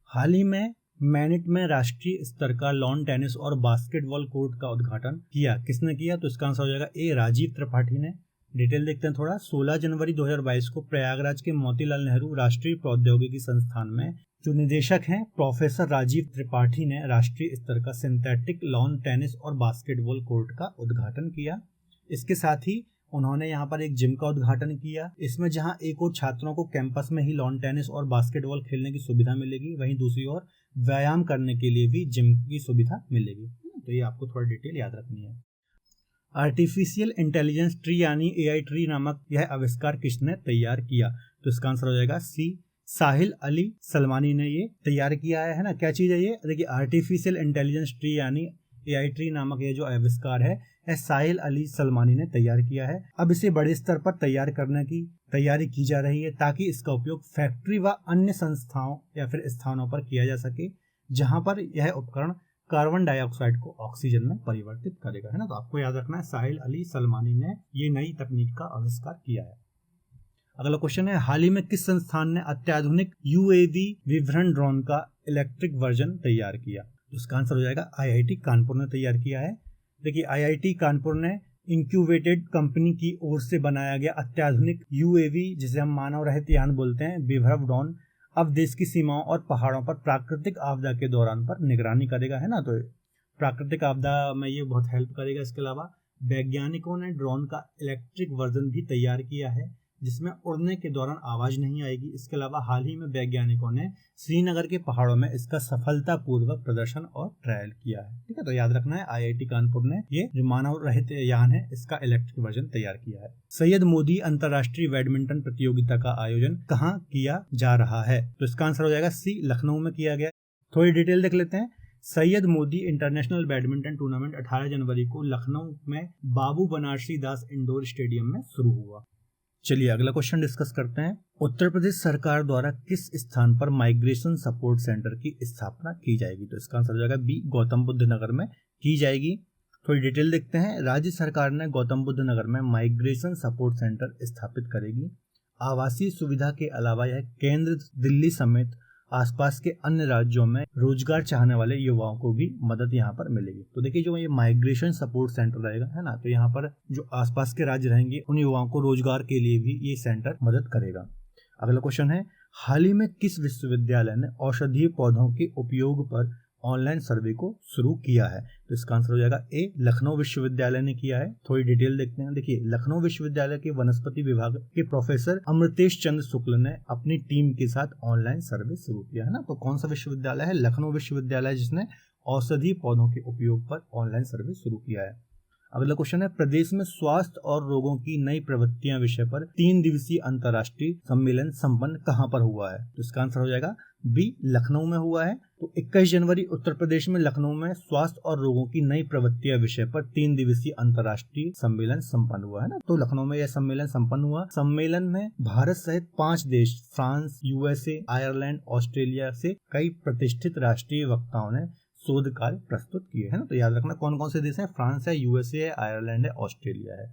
हाल ही में मैनिट में राष्ट्रीय स्तर का लॉन टेनिस और बास्केटबॉल कोर्ट का उद्घाटन किया। किसने किया? तो इसका आंसर हो जाएगा ए, राजीव त्रिपाठी ने। डिटेल देखते हैं थोड़ा। 16 जनवरी 2022 को प्रयागराज के मोतीलाल नेहरू राष्ट्रीय प्रौद्योगिकी संस्थान में जो निदेशक हैं प्रोफेसर राजीव त्रिपाठी ने राष्ट्रीय स्तर का सिंथेटिक लॉन टेनिस और बास्केटबॉल कोर्ट का उद्घाटन किया। इसके साथ ही उन्होंने यहाँ पर एक जिम का उद्घाटन किया। इसमें जहाँ एक और छात्रों को कैंपस में ही लॉन टेनिस और बास्केटबॉल खेलने की सुविधा मिलेगी, वहीं दूसरी ओर व्यायाम करने के लिए भी जिम की सुविधा मिलेगी। तो ये आपको थोड़ा डिटेल याद रखनी है। आर्टिफिशियल इंटेलिजेंस ट्री यानी एआई ट्री नामक यह आविष्कार किसने तैयार किया? तो इसका आंसर हो जाएगा सी, साहिल अली सलमानी ने ये तैयार किया है ना। क्या चीज है ये? देखिए, आर्टिफिशियल इंटेलिजेंस ट्री यानी एआई ट्री नामक ये जो आविष्कार है साहिल अली सलमानी ने तैयार किया है। अब इसे बड़े स्तर पर तैयार करने की तैयारी की जा रही है, ताकि इसका उपयोग फैक्ट्री व अन्य संस्थाओं या फिर स्थानों पर किया जा सके, जहां पर यह उपकरण कार्बन डाइऑक्साइड को ऑक्सीजन में परिवर्तित करेगा, है ना। तो आपको याद रखना है साहिल अली सलमानी ने ये नई तकनीक का आविष्कार किया है। अगला क्वेश्चन है, हाल ही में किस संस्थान ने अत्याधुनिक यूएवी विवरण ड्रोन का इलेक्ट्रिक वर्जन तैयार किया? इसका आंसर हो जाएगा आईआईटी कानपुर ने तैयार किया है। देखिए, आईआईटी कानपुर ने इंक्यूबेटेड कंपनी की ओर से बनाया गया अत्याधुनिक यूएवी, जिसे हम मानव रहित यान बोलते हैं, विभव ड्रोन, अब देश की सीमाओं और पहाड़ों पर प्राकृतिक आपदा के दौरान पर निगरानी करेगा, है ना। तो प्राकृतिक आपदा में ये बहुत हेल्प करेगा। इसके अलावा वैज्ञानिकों ने ड्रोन का इलेक्ट्रिक वर्जन भी तैयार किया है, जिसमें उड़ने के दौरान आवाज नहीं आएगी। इसके अलावा हाल ही में वैज्ञानिकों ने श्रीनगर के पहाड़ों में इसका सफलतापूर्वक प्रदर्शन और ट्रायल किया है। ठीक है, तो याद रखना है आईआईटी कानपुर ने ये जो मानव रहित यान है इसका इलेक्ट्रिक वर्जन तैयार किया है। सैयद मोदी अंतर्राष्ट्रीय बैडमिंटन प्रतियोगिता का आयोजन कहाँ किया जा रहा है? तो इसका आंसर हो जाएगा सी, लखनऊ में किया गया। थोड़ी डिटेल देख लेते हैं। Syed Modi international badminton tournament 18 जनवरी को लखनऊ में बाबू बनारसी दास इंडोर स्टेडियम में शुरू हुआ। चलिए अगला क्वेश्चन डिस्कस करते हैं। उत्तर प्रदेश सरकार द्वारा किस स्थान पर माइग्रेशन सपोर्ट सेंटर की स्थापना की जाएगी? तो इसका आंसर हो जाएगा बी, गौतम बुद्ध नगर में की जाएगी। थोड़ी डिटेल देखते हैं। राज्य सरकार ने गौतम बुद्ध नगर में माइग्रेशन सपोर्ट सेंटर स्थापित करेगी। आवासीय सुविधा के अलावा यह केंद्र दिल्ली समेत आसपास के अन्य राज्यों में रोजगार चाहने वाले युवाओं को भी मदद यहाँ पर मिलेगी। तो देखिए, जो ये माइग्रेशन सपोर्ट सेंटर रहेगा, है ना, तो यहाँ पर जो आसपास के राज्य रहेंगे उन युवाओं को रोजगार के लिए भी ये सेंटर मदद करेगा। अगला क्वेश्चन है, हाल ही में किस विश्वविद्यालय ने औषधीय पौधों के उपयोग पर ऑनलाइन सर्वे को शुरू किया है? तो इसका आंसर हो जाएगा ए, लखनऊ विश्वविद्यालय ने किया है। थोड़ी डिटेल देखते हैं। देखिए, लखनऊ विश्वविद्यालय के वनस्पति विभाग के प्रोफेसर अमृतेश चंद्र शुक्ल ने अपनी टीम के साथ ऑनलाइन सर्वे शुरू किया है ना। तो कौन सा विश्वविद्यालय है? लखनऊ विश्वविद्यालय, जिसने औषधीय पौधों के उपयोग पर ऑनलाइन सर्वे शुरू किया है। अगला क्वेश्चन है, प्रदेश में स्वास्थ्य और रोगों की नई प्रवृत्तियां विषय पर 3 दिवसीय अंतर्राष्ट्रीय सम्मेलन संपन्न कहां पर हुआ है? तो इसका आंसर हो जाएगा बी, लखनऊ में हुआ है। तो 21 जनवरी उत्तर प्रदेश में लखनऊ में स्वास्थ्य और रोगों की नई प्रवृत्तियां विषय पर 3 दिवसीय अंतर्राष्ट्रीय सम्मेलन संपन्न हुआ है ना। तो लखनऊ में यह सम्मेलन संपन्न हुआ। सम्मेलन में भारत सहित 5 देश, फ्रांस, यूएसए, आयरलैंड, ऑस्ट्रेलिया से कई प्रतिष्ठित राष्ट्रीय वक्ताओं ने शोध कार्य प्रस्तुत किए हैं ना। तो याद रखना कौन कौन से देश हैं? फ्रांस है, यूएसए है, आयरलैंड है, ऑस्ट्रेलिया है।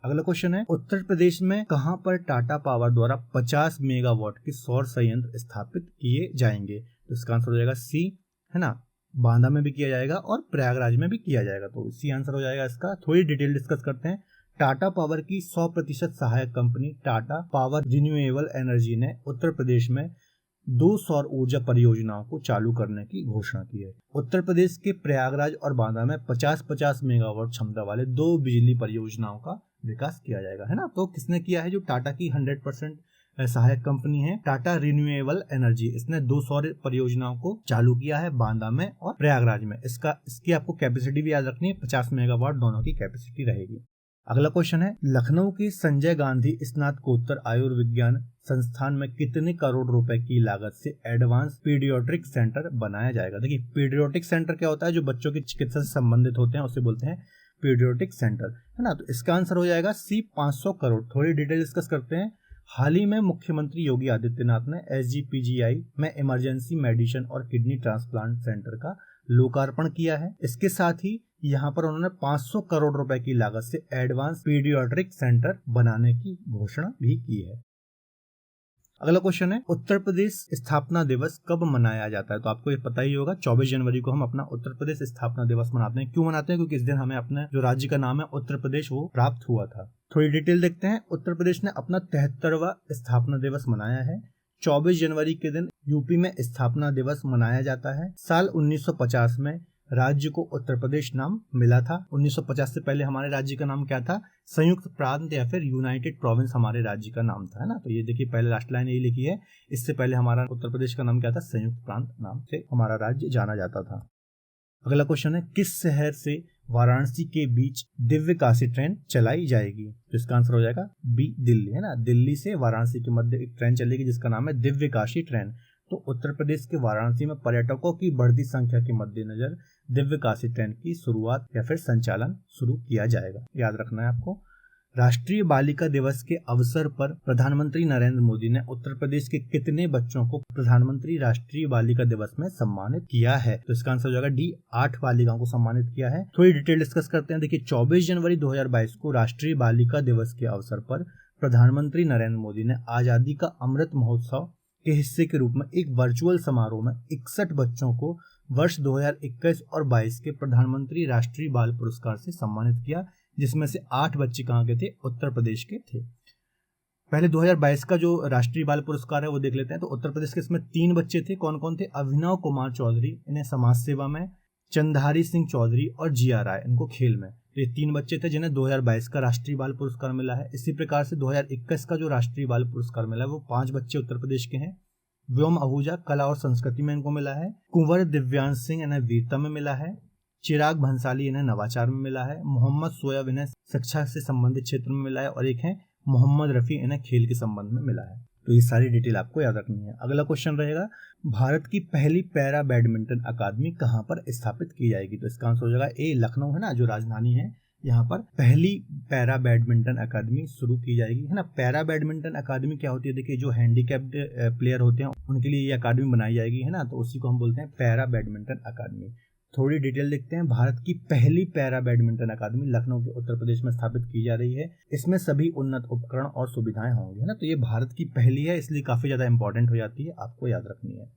अगला क्वेश्चन है, उत्तर प्रदेश में कहां पर टाटा पावर द्वारा 50 मेगावाट के सौर संयंत्र स्थापित किए जाएंगे? तो इसका आंसर हो जाएगा सी, है ना। बांदा में भी किया जाएगा और प्रयागराज में भी किया जाएगा। तो सी आंसर हो जाएगा इसका। थोड़ी डिटेल डिस्कस करते हैं। टाटा पावर की 100% सहायक company Tata power renewable energy ने उत्तर प्रदेश में 2 सौर ऊर्जा परियोजनाओं को चालू करने की घोषणा की है। उत्तर प्रदेश के प्रयागराज और बांदा में 50-50 मेगावाट क्षमता वाले 2 बिजली परियोजनाओं का विकास किया जाएगा, है ना। तो किसने किया है? जो टाटा की 100% सहायक कंपनी है टाटा रिन्यूएबल एनर्जी, इसने 2 सौर परियोजनाओं को चालू किया है बांदा में और प्रयागराज में। इसकी आपको कैपेसिटी भी याद रखनी है, 50 मेगावाट दोनों की कैपेसिटी रहेगी। अगला क्वेश्चन है, लखनऊ के संजय गांधी स्नातकोत्तर आयुर्विज्ञान संस्थान में कितने करोड़ रुपए की लागत से एडवांस पीडियाट्रिक सेंटर बनाया जाएगा? देखिए, पीडियाट्रिक सेंटर क्या होता है? जो बच्चों की चिकित्सा से संबंधित होते हैं उसे बोलते हैं पीडियाट्रिक सेंटर, है ना। तो इसका आंसर हो जाएगा सी, 500 करोड़। थोड़ी डिटेल डिस्कस करते हैं। हाल ही में मुख्यमंत्री योगी आदित्यनाथ ने SGPGI में इमरजेंसी मेडिसिन और किडनी ट्रांसप्लांट सेंटर का लोकार्पण किया है। इसके साथ ही यहाँ पर उन्होंने 500 करोड़ रुपए की लागत से एडवांस पीडियाट्रिक सेंटर बनाने की घोषणा भी की है। अगला क्वेश्चन है, उत्तर प्रदेश स्थापना दिवस कब मनाया जाता है? तो आपको ये पता ही होगा, 24 जनवरी को हम अपना उत्तर प्रदेश स्थापना दिवस मनाते हैं। क्यों मनाते हैं? क्योंकि इस दिन हमें अपने जो राज्य का नाम है उत्तर प्रदेश वो प्राप्त हुआ था। थोड़ी डिटेल देखते हैं। उत्तर प्रदेश ने अपना 73वां स्थापना दिवस मनाया है। 24 जनवरी के दिन यूपी में स्थापना दिवस मनाया जाता है। साल 1950 में राज्य को उत्तर प्रदेश नाम मिला था। 1950 से पहले हमारे राज्य का नाम क्या था? संयुक्त प्रांत या फिर यूनाइटेड प्रोविंस हमारे राज्य का नाम था, है ना। तो ये देखिए, पहले लास्ट लाइन यही लिखी है। इससे पहले हमारा उत्तर प्रदेश का नाम क्या था? संयुक्त प्रांत नाम से हमारा राज्य जाना जाता था। अगला क्वेश्चन है, किस शहर से वाराणसी के बीच दिव्य काशी ट्रेन चलाई जाएगी? तो इसका आंसर हो जाएगा बी, दिल्ली, है ना। दिल्ली से वाराणसी के मध्य एक ट्रेन चलेगी जिसका नाम है दिव्य काशी ट्रेन। तो उत्तर प्रदेश के वाराणसी में पर्यटकों की बढ़ती संख्या के मद्देनजर दिव्य काशी ट्रेन की शुरुआत या फिर संचालन शुरू किया जाएगा। याद रखना है आपको। राष्ट्रीय बालिका दिवस के अवसर पर प्रधानमंत्री नरेंद्र मोदी ने उत्तर प्रदेश के कितने बच्चों को प्रधानमंत्री राष्ट्रीय बालिका दिवस में सम्मानित किया है? तो इसका आंसर हो जाएगा डी, 8 बालिकाओं को सम्मानित किया है। थोड़ी डिटेल डिस्कस करते हैं। देखिए, 24 जनवरी 2022 को राष्ट्रीय बालिका दिवस के अवसर पर प्रधानमंत्री नरेंद्र मोदी ने आजादी का अमृत महोत्सव के हिस्से के रूप में एक वर्चुअल समारोह में 61 बच्चों को वर्ष 2021 और 22 के प्रधानमंत्री राष्ट्रीय बाल पुरस्कार से सम्मानित किया, जिसमें से 8 बच्चे कहाँ के थे? उत्तर प्रदेश के थे। पहले 2022 का जो राष्ट्रीय बाल पुरस्कार है वो देख लेते हैं। तो उत्तर प्रदेश के इसमें 3 बच्चे थे। कौन कौन थे? अभिनव कुमार चौधरी, इन्हें समाज सेवा में, चंधारी सिंह चौधरी और जिया राय, इनको खेल में। तो ये 3 बच्चे थे जिन्हें 2022 का राष्ट्रीय बाल पुरस्कार मिला है। इसी प्रकार से 2021 का जो राष्ट्रीय बाल पुरस्कार मिला है वो 5 बच्चे उत्तर प्रदेश के हैं। व्योम आहूजा कला और संस्कृति में इनको मिला है। कुंवर दिव्यांश सिंह इन्हें वीरता में मिला है। चिराग भंसाली इन्हें नवाचार में मिला है। मोहम्मद सोयब इन्हें शिक्षा से संबंधित क्षेत्र में मिला है और एक है मोहम्मद रफी, इन्हें खेल के संबंध में मिला है। तो ये सारी डिटेल आपको याद रखनी है। अगला क्वेश्चन रहेगा, भारत की पहली पैरा बैडमिंटन अकादमी कहां पर स्थापित की जाएगी? तो इसका आंसर हो जाएगा ए, लखनऊ, है ना, जो राजधानी है। यहाँ पर पहली पैरा बैडमिंटन अकादमी शुरू की जाएगी, है ना। पैरा बैडमिंटन अकादमी क्या होती है? देखिए, जो हैंडीकैप्ड प्लेयर होते हैं उनके लिए ये अकादमी बनाई जाएगी, है ना। तो उसी को हम बोलते हैं पैरा बैडमिंटन अकादमी। थोड़ी डिटेल देखते हैं। भारत की पहली पैरा बैडमिंटन अकादमी लखनऊ के उत्तर प्रदेश में स्थापित की जा रही है। इसमें सभी उन्नत उपकरण और सुविधाएं होंगी, है ना। तो ये भारत की पहली है, इसलिए काफी ज्यादा इंपॉर्टेंट हो जाती है, आपको याद रखनी है।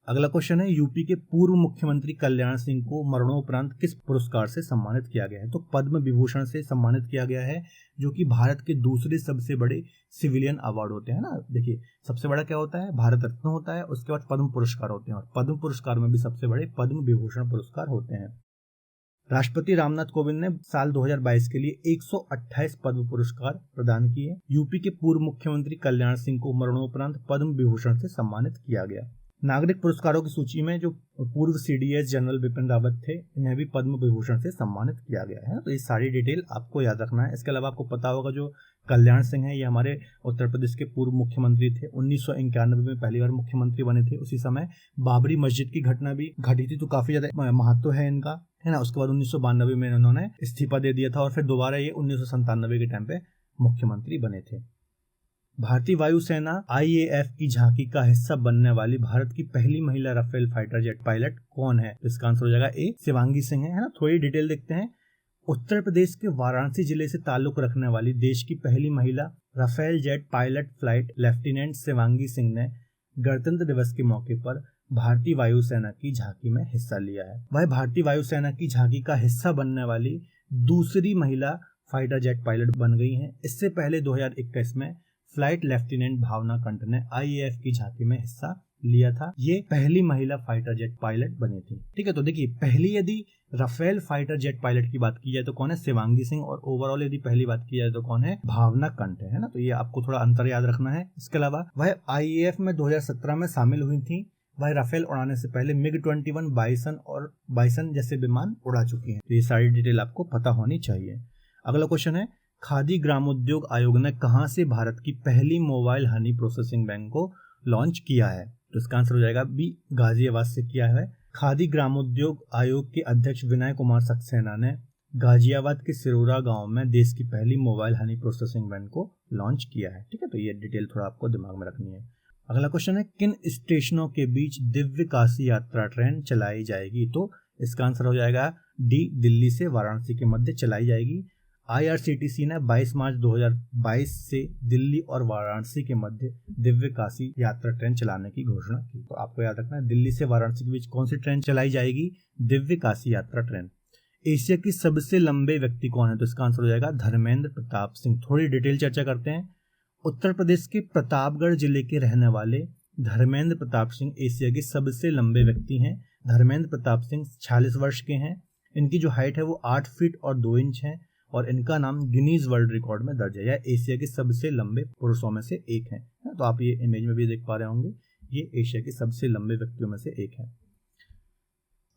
अगला क्वेश्चन है, यूपी के पूर्व मुख्यमंत्री कल्याण सिंह को मरणोपरांत किस पुरस्कार से सम्मानित किया गया है? तो पद्म विभूषण से सम्मानित किया गया है, जो कि भारत के दूसरे सबसे बड़े सिविलियन अवार्ड होते हैं ना। देखिए, सबसे बड़ा क्या होता है? भारत रत्न होता है, उसके बाद पद्म पुरस्कार होते हैं, और पद्म पुरस्कार में भी सबसे बड़े पद्म विभूषण पुरस्कार होते हैं। राष्ट्रपति रामनाथ कोविंद ने साल 2022 के लिए 128 पद्म पुरस्कार प्रदान किए। यूपी के पूर्व मुख्यमंत्री कल्याण सिंह को मरणोपरांत पद्म विभूषण से सम्मानित किया गया। नागरिक पुरस्कारों की सूची में जो पूर्व सीडीएस जनरल बिपिन रावत थे, इन्हें भी पद्म विभूषण से सम्मानित किया गया है। तो ये सारी डिटेल आपको याद रखना है। इसके अलावा आपको पता होगा जो कल्याण सिंह है, ये हमारे उत्तर प्रदेश के पूर्व मुख्यमंत्री थे। 1991 में पहली बार मुख्यमंत्री बने थे। उसी समय बाबरी मस्जिद की घटना भी घटी थी, तो काफी ज्यादा महत्व है इनका, है ना। उसके बाद 1992 में इन्होंने इस्तीफा दे दिया था, और फिर दोबारा ये 1997 के टाइम पे मुख्यमंत्री बने थे। भारतीय वायुसेना IAF की झांकी का हिस्सा बनने वाली भारत की पहली महिला राफेल फाइटर जेट पायलट कौन है? इसका आंसर हो जाएगा ए, शिवांगी सिंह है ना। थोड़ी डिटेल देखते हैं। उत्तर प्रदेश के वाराणसी जिले से ताल्लुक रखने वाली देश की पहली महिला Rafale jet pilot flight lieutenant Shivangi Singh ने गणतंत्र दिवस के मौके पर भारतीय वायुसेना की झांकी में हिस्सा लिया है। वह भारतीय वायुसेना की झांकी का हिस्सा बनने वाली दूसरी महिला फाइटर जेट पायलट बन गई हैं। इससे पहले 2021 में फ्लाइट लेफ्टिनेंट भावना कंठ ने IAF की झांकी में हिस्सा लिया था। ये पहली महिला फाइटर जेट पायलट बनी थी। ठीक है, तो देखिए, पहली यदि राफेल फाइटर जेट पायलट की बात की जाए तो कौन है? शिवांगी सिंह। और ओवरऑल यदि पहली बात की जाए तो कौन है? भावना कंठ है ना। तो ये आपको थोड़ा अंतर याद रखना है। इसके अलावा वह IAF में 2017 में शामिल हुई थी। वह राफेल उड़ाने से पहले MiG-21 बाइसन जैसे विमान उड़ा चुकी हैं। तो ये सारी डिटेल आपको पता होनी चाहिए। अगला क्वेश्चन है, खादी ग्रामोद्योग आयोग ने कहां से भारत की पहली मोबाइल हनी प्रोसेसिंग बैंक को लॉन्च किया है? तो इसका आंसर हो जाएगा बी, गाजियाबाद से किया है। खादी ग्रामोद्योग आयोग के अध्यक्ष विनय कुमार सक्सेना ने गाजियाबाद के सिरोरा गांव में देश की पहली मोबाइल हनी प्रोसेसिंग बैंक को लॉन्च किया है। ठीक है, तो ये डिटेल थोड़ा आपको दिमाग में रखनी है। अगला क्वेश्चन है, किन स्टेशनों के बीच दिव्य काशी यात्रा ट्रेन चलाई जाएगी? तो इसका आंसर हो जाएगा डी, दिल्ली से वाराणसी के मध्य चलाई जाएगी। IRCTC ने 22 मार्च 2022 से दिल्ली और वाराणसी के मध्य दिव्य काशी यात्रा ट्रेन चलाने की घोषणा की। तो आपको याद रखना है, दिल्ली से वाराणसी के बीच कौन सी ट्रेन चलाई जाएगी? दिव्य काशी यात्रा ट्रेन। एशिया की सबसे लंबे व्यक्ति कौन है? तो इसका आंसर हो जाएगा धर्मेंद्र प्रताप सिंह। थोड़ी डिटेल चर्चा करते हैं। उत्तर प्रदेश के प्रतापगढ़ जिले के रहने वाले धर्मेंद्र प्रताप सिंह एशिया के सबसे लंबे व्यक्ति हैं। धर्मेंद्र प्रताप सिंह 46 वर्ष के हैं। इनकी जो हाइट है वो 8 फीट और 2 इंच है, और इनका नाम गिनीज वर्ल्ड रिकॉर्ड में दर्ज है। यह एशिया के सबसे लंबे पुरुषों में से एक है। तो आप ये इमेज में भी देख पा रहे होंगे, ये एशिया के सबसे लंबे व्यक्तियों में से एक है।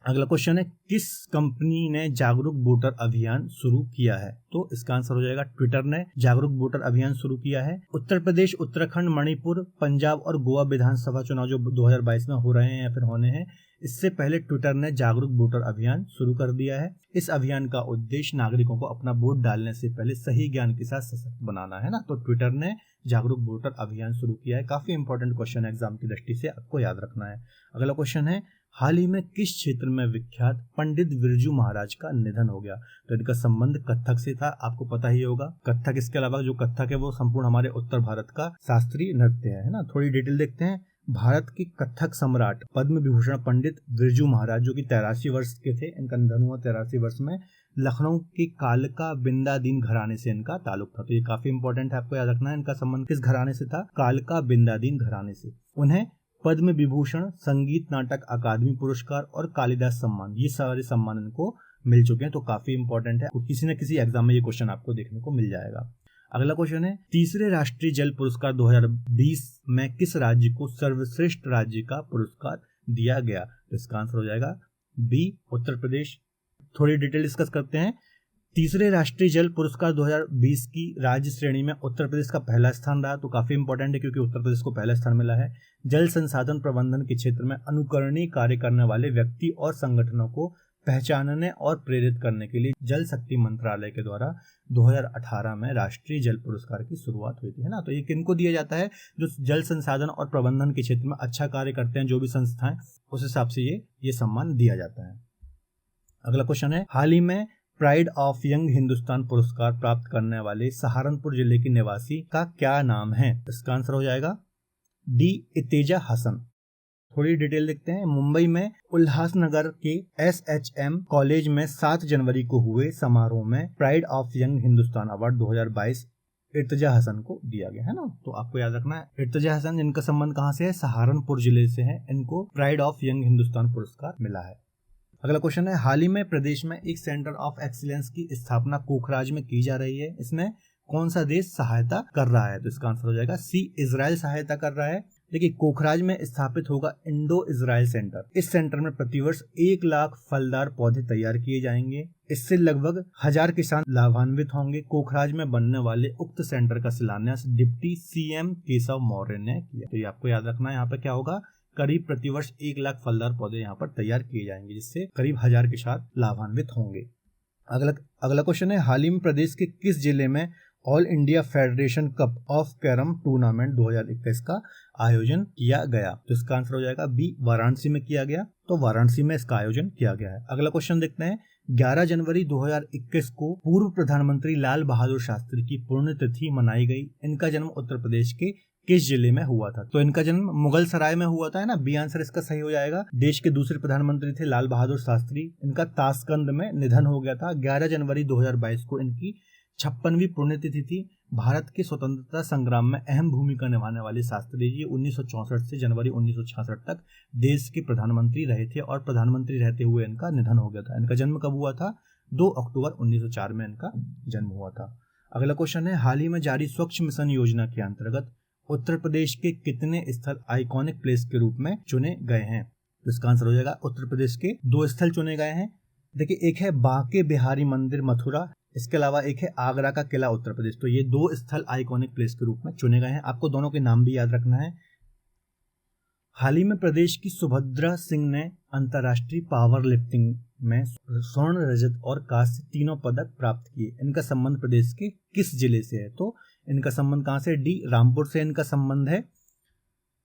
अगला क्वेश्चन है, किस कंपनी ने जागरूक वोटर अभियान शुरू किया है? तो इसका आंसर हो जाएगा ट्विटर ने जागरूक वोटर अभियान शुरू किया है। उत्तर प्रदेश, उत्तराखंड, मणिपुर, पंजाब और गोवा विधानसभा चुनाव जो 2022 में हो रहे हैं या फिर होने हैं, इससे पहले ट्विटर ने जागरूक वोटर अभियान शुरू कर दिया है। इस अभियान का उद्देश्य नागरिकों को अपना वोट डालने से पहले सही ज्ञान के साथ सशक्त बनाना है ना। तो ट्विटर ने जागरूक वोटर अभियान शुरू किया है। काफी इंपॉर्टेंट क्वेश्चन एग्जाम की दृष्टि से आपको याद रखना है। अगला क्वेश्चन है, हाल ही में किस क्षेत्र में विख्यात पंडित बिरजू महाराज का निधन हो गया? तो इनका संबंध कथक से था, आपको पता ही होगा। कथक, इसके अलावा जो कथक है वो संपूर्ण हमारे उत्तर भारत का शास्त्रीय नृत्य है ना। थोड़ी डिटेल देखते हैं। भारत के कथक सम्राट पद्म विभूषण पंडित बिरजू महाराज, जो कि 83 वर्ष के थे, इनका निधन हुआ 83 वर्ष में। लखनऊ के कालका बिंदादीन घराने से इनका ताल्लुक था। तो ये काफी इंपॉर्टेंट है, आपको याद रखना है। इनका संबंध किस घराने से था? कालका बिंदादीन घराने से। उन्हें पद्म विभूषण, संगीत नाटक अकादमी पुरस्कार और कालिदास सम्मान, ये सारे सम्मान इनको मिल चुके हैं। तो काफी इंपॉर्टेंट है, किसी न किसी एग्जाम में ये क्वेश्चन आपको देखने को मिल जाएगा। अगला क्वेश्चन है, तीसरे राष्ट्रीय जल पुरस्कार 2020 में किस राज्य को सर्वश्रेष्ठ राज्य का पुरस्कार दिया गया? तो इसका आंसर हो जाएगा बी, उत्तर प्रदेश। थोड़ी डिटेल डिस्कस करते हैं। तीसरे राष्ट्रीय जल पुरस्कार 2020 की राज्य श्रेणी में उत्तर प्रदेश का पहला स्थान रहा। तो काफी इंपॉर्टेंट है, क्योंकि उत्तर प्रदेश को पहला स्थान मिला है। जल संसाधन प्रबंधन के क्षेत्र में अनुकरणीय कार्य करने वाले व्यक्ति और संगठनों को पहचानने और प्रेरित करने के लिए जल शक्ति मंत्रालय के द्वारा 2018 में राष्ट्रीय जल पुरस्कार की शुरुआत हुई थी, है ना। तो ये किनको दिया जाता है? जो जल संसाधन और प्रबंधन के क्षेत्र में अच्छा कार्य करते हैं, जो भी संस्थाएं, उस हिसाब से ये सम्मान दिया जाता है। अगला क्वेश्चन है, हाल ही में प्राइड ऑफ यंग हिंदुस्तान पुरस्कार प्राप्त करने वाले सहारनपुर जिले के निवासी का क्या नाम है? इसका आंसर हो जाएगा डी, इतेजा हसन। थोड़ी डिटेल देखते हैं। मुंबई में उल्लासनगर के SHM कॉलेज में 7 जनवरी को हुए समारोह में pride of young Hindustan award 2022 Irtaza Hasan को दिया गया है ना। तो आपको याद रखना है, इर्तजा हसन जिनका संबंध कहाँ से है, सहारनपुर जिले से है, इनको प्राइड ऑफ यंग हिंदुस्तान पुरस्कार मिला है। अगला क्वेश्चन है, हाल ही में प्रदेश में एक सेंटर ऑफ एक्सीलेंस की स्थापना कोखराज में की जा रही है, इसमें कौन सा देश सहायता कर रहा है? तो इसका आंसर हो जाएगा सी, इजराइल सहायता कर रहा है। देखिए, कोखराज में स्थापित होगा इंडो इजराइल सेंटर। इस सेंटर में प्रतिवर्ष 1 लाख फलदार पौधे तैयार किए जाएंगे। इससे लगभग 1000 किसान लाभान्वित होंगे। कोखराज में बनने वाले उक्त सेंटर का शिलान्यास डिप्टी CM केशव मौर्य ने किया। तो ये आपको याद रखना है, यहाँ पे क्या होगा, करीब प्रतिवर्ष 1 लाख फलदार पौधे यहाँ पर तैयार किए जाएंगे, जिससे करीब 1000 किसान लाभान्वित होंगे। अगला क्वेश्चन है, हाल ही में प्रदेश के किस जिले में all India federation cup of carrom tournament 2021 का आयोजन किया गया? तो इसका आंसर हो जाएगा बी, वाराणसी में किया गया। तो वाराणसी में इसका आयोजन किया गया है। अगला क्वेश्चन देखते हैं, 11 जनवरी 2021 को पूर्व प्रधानमंत्री लाल बहादुर शास्त्री की पुण्यतिथि मनाई गई। इनका जन्म उत्तर प्रदेश के किस जिले में हुआ था? तो इनका जन्म मुगल सराय में हुआ था, है ना। बी आंसर इसका सही हो जाएगा। देश के दूसरे प्रधानमंत्री थे लाल बहादुर शास्त्री, इनका ताशकंद में निधन हो गया था। 11 जनवरी 2022 को इनकी 56वीं पुण्यतिथि थी। भारत के स्वतंत्रता संग्राम में अहम भूमिका निभाने वाले शास्त्री जी 1964 से जनवरी 1966 तक देश के प्रधानमंत्री रहे थे और प्रधानमंत्री रहते हुए इनका निधन हो गया था। इनका जन्म कब हुआ था? 2 अक्टूबर 1904 में इनका जन्म हुआ था। अगला क्वेश्चन है, हाल ही में जारी स्वच्छ मिशन योजना के अंतर्गत उत्तर प्रदेश के कितने स्थल आइकॉनिक प्लेस के रूप में चुने गए हैं? तो इसका आंसर हो जाएगा उत्तर प्रदेश के 2 स्थल चुने गए हैं। देखिए, एक है बांके बिहारी मंदिर मथुरा, इसके अलावा एक है आगरा का किला उत्तर प्रदेश। तो ये 2 स्थल आइकॉनिक प्लेस के रूप में चुने गए हैं। आपको दोनों के नाम भी याद रखना है। हाल ही में प्रदेश की सुभद्रा सिंह ने अंतर्राष्ट्रीय पावर लिफ्टिंग में स्वर्ण, रजत और कांस्य तीनों पदक प्राप्त किए। इनका संबंध प्रदेश के किस जिले से है? तो इनका संबंध कहां से? डी, रामपुर से इनका संबंध है।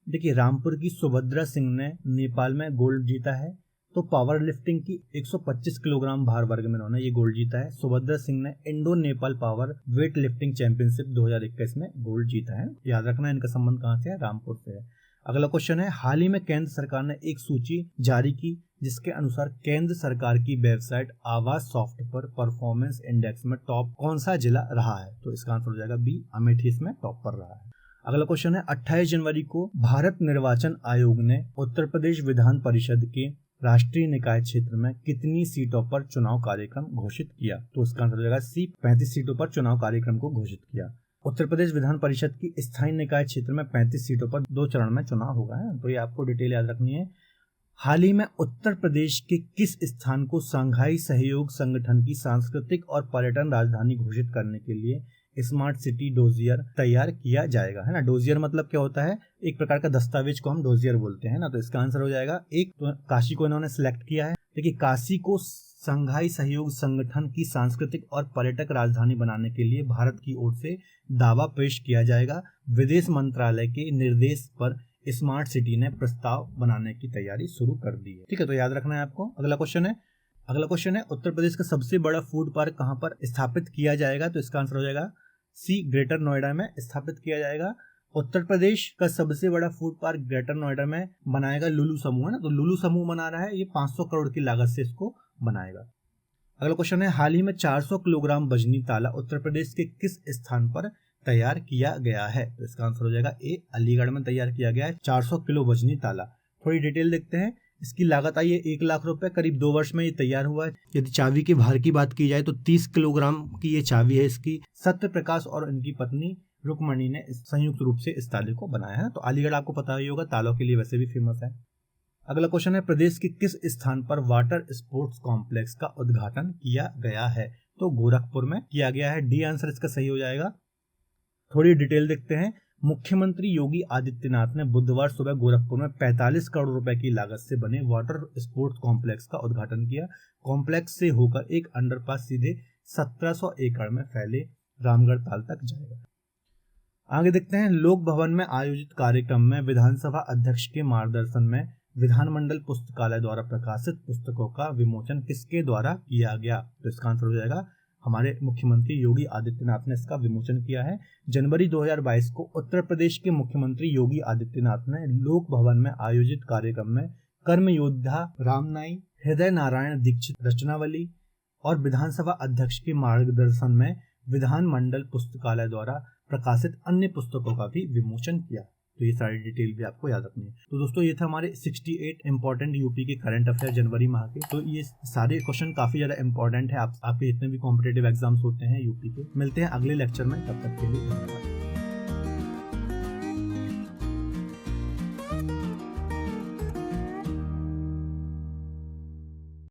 देखिए, रामपुर की सुभद्रा सिंह ने नेपाल में गोल्ड जीता है। तो पावर लिफ्टिंग की 125 किलोग्राम भार वर्ग में इन्होंने ये गोल्ड जीता है। सुभद्रा सिंह ने Indo Nepal power weight lifting championship 2021 में गोल्ड जीता है। याद रखना, इनका संबंध कहां से है? रामपुर से है। अगला क्वेश्चन है, हाल ही में केंद्र सरकार ने एक सूची जारी की जिसके अनुसार केंद्र सरकार की वेबसाइट आवास सॉफ्ट पर परफॉर्मेंस इंडेक्स में टॉप कौन सा जिला रहा है? तो इसका आंसर हो जाएगा बी, अमेठी इसमें टॉप पर रहा है। अगला क्वेश्चन है, 28 जनवरी को भारत निर्वाचन आयोग ने उत्तर प्रदेश विधान परिषद के राष्ट्रीय निकाय क्षेत्र में कितनी सीटों पर चुनाव कार्यक्रम घोषित किया? तो इसका आंसर हो जाएगा सी, 35 सीटों पर चुनाव कार्यक्रम को घोषित किया। उत्तर प्रदेश विधान परिषद की स्थायी निकाय क्षेत्र में 35 सीटों पर 2 चरण में चुनाव होगा है। तो ये आपको डिटेल याद रखनी है। हाल ही में उत्तर प्रदेश के किस स्थान को शंघाई सहयोग संगठन की सांस्कृतिक और पर्यटन राजधानी घोषित करने के लिए स्मार्ट सिटी डोजियर तैयार किया जाएगा, है ना। डोजियर मतलब क्या होता है? एक प्रकार का दस्तावेज को हम डोजियर बोलते हैं ना। तो इसका आंसर हो जाएगा एक, तो काशी को इन्होंने सिलेक्ट किया है। देखिए, काशी को शंघाई सहयोग संगठन की सांस्कृतिक और पर्यटक राजधानी बनाने के लिए भारत की ओर से दावा पेश किया जाएगा। विदेश मंत्रालय के निर्देश पर स्मार्ट सिटी ने प्रस्ताव बनाने की तैयारी शुरू कर दी है। ठीक है, तो याद रखना है आपको। अगला क्वेश्चन है, उत्तर प्रदेश का सबसे बड़ा फूड पार्क कहां पर स्थापित किया जाएगा? तो इसका आंसर हो जाएगा सी, ग्रेटर नोएडा में स्थापित किया जाएगा। उत्तर प्रदेश का सबसे बड़ा फूड पार्क ग्रेटर नोएडा में बनाएगा लुलु समूह, है ना। तो लुलु समूह बना रहा है, ये 500 करोड़ की लागत से इसको बनाएगा। अगला क्वेश्चन है, हाल ही में 400 किलोग्राम बजनी ताला उत्तर प्रदेश के किस स्थान पर तैयार किया गया है? तो इसका आंसर हो जाएगा ए, अलीगढ़ में तैयार किया गया है 400 किलो बजनी ताला। थोड़ी डिटेल देखते हैं। इसकी लागत आई है 1 लाख रुपए, करीब 2 वर्ष में ये तैयार हुआ है। यदि चाबी के भार की बात की जाए तो 30 किलोग्राम की ये चाबी है इसकी। सत्य प्रकाश और इनकी पत्नी रुक्मणी ने संयुक्त रूप से इस ताले को बनाया है। तो अलीगढ़ आपको पता ही होगा, तालों के लिए वैसे भी फेमस है। अगला क्वेश्चन है, प्रदेश के किस स्थान पर वाटर स्पोर्ट्स कॉम्प्लेक्स का उद्घाटन किया गया है? तो गोरखपुर में किया गया है। डी आंसर इसका सही हो जाएगा। थोड़ी डिटेल देखते हैं। मुख्यमंत्री योगी आदित्यनाथ ने बुधवार सुबह गोरखपुर में 45 करोड़ रुपए की लागत से बने वाटर स्पोर्ट्स कॉम्प्लेक्स का उद्घाटन किया। कॉम्प्लेक्स से होकर एक अंडरपास सीधे 1700 एकड़ में फैले रामगढ़ ताल तक जाएगा। आगे देखते हैं, लोक भवन में आयोजित कार्यक्रम में विधानसभा अध्यक्ष के मार्गदर्शन में विधानमंडल पुस्तकालय द्वारा प्रकाशित पुस्तकों का विमोचन किसके द्वारा किया गया? तो इसका आंसर हो जाएगा हमारे मुख्यमंत्री योगी आदित्यनाथ ने इसका विमोचन किया है। जनवरी 2022 को उत्तर प्रदेश के मुख्यमंत्री योगी आदित्यनाथ ने लोक भवन में आयोजित कार्यक्रम में कर्म योद्धा रामनाई, हृदय नारायण दीक्षित रचनावली और विधानसभा अध्यक्ष के मार्गदर्शन में विधान मंडल पुस्तकालय द्वारा प्रकाशित अन्य पुस्तकों का भी विमोचन किया। तो ये सारी डिटेल भी आपको याद रखनी है। तो दोस्तों ये था हमारे 68 इंपॉर्टेंट यूपी के करंट अफेयर जनवरी माह के। तो ये सारे क्वेश्चन काफी ज्यादा इंपॉर्टेंट है आपके जितने भी कॉम्पिटिटिव एग्जाम्स होते हैं यूपी के। मिलते हैं अगले लेक्चर में, तब तक के लिए धन्यवाद।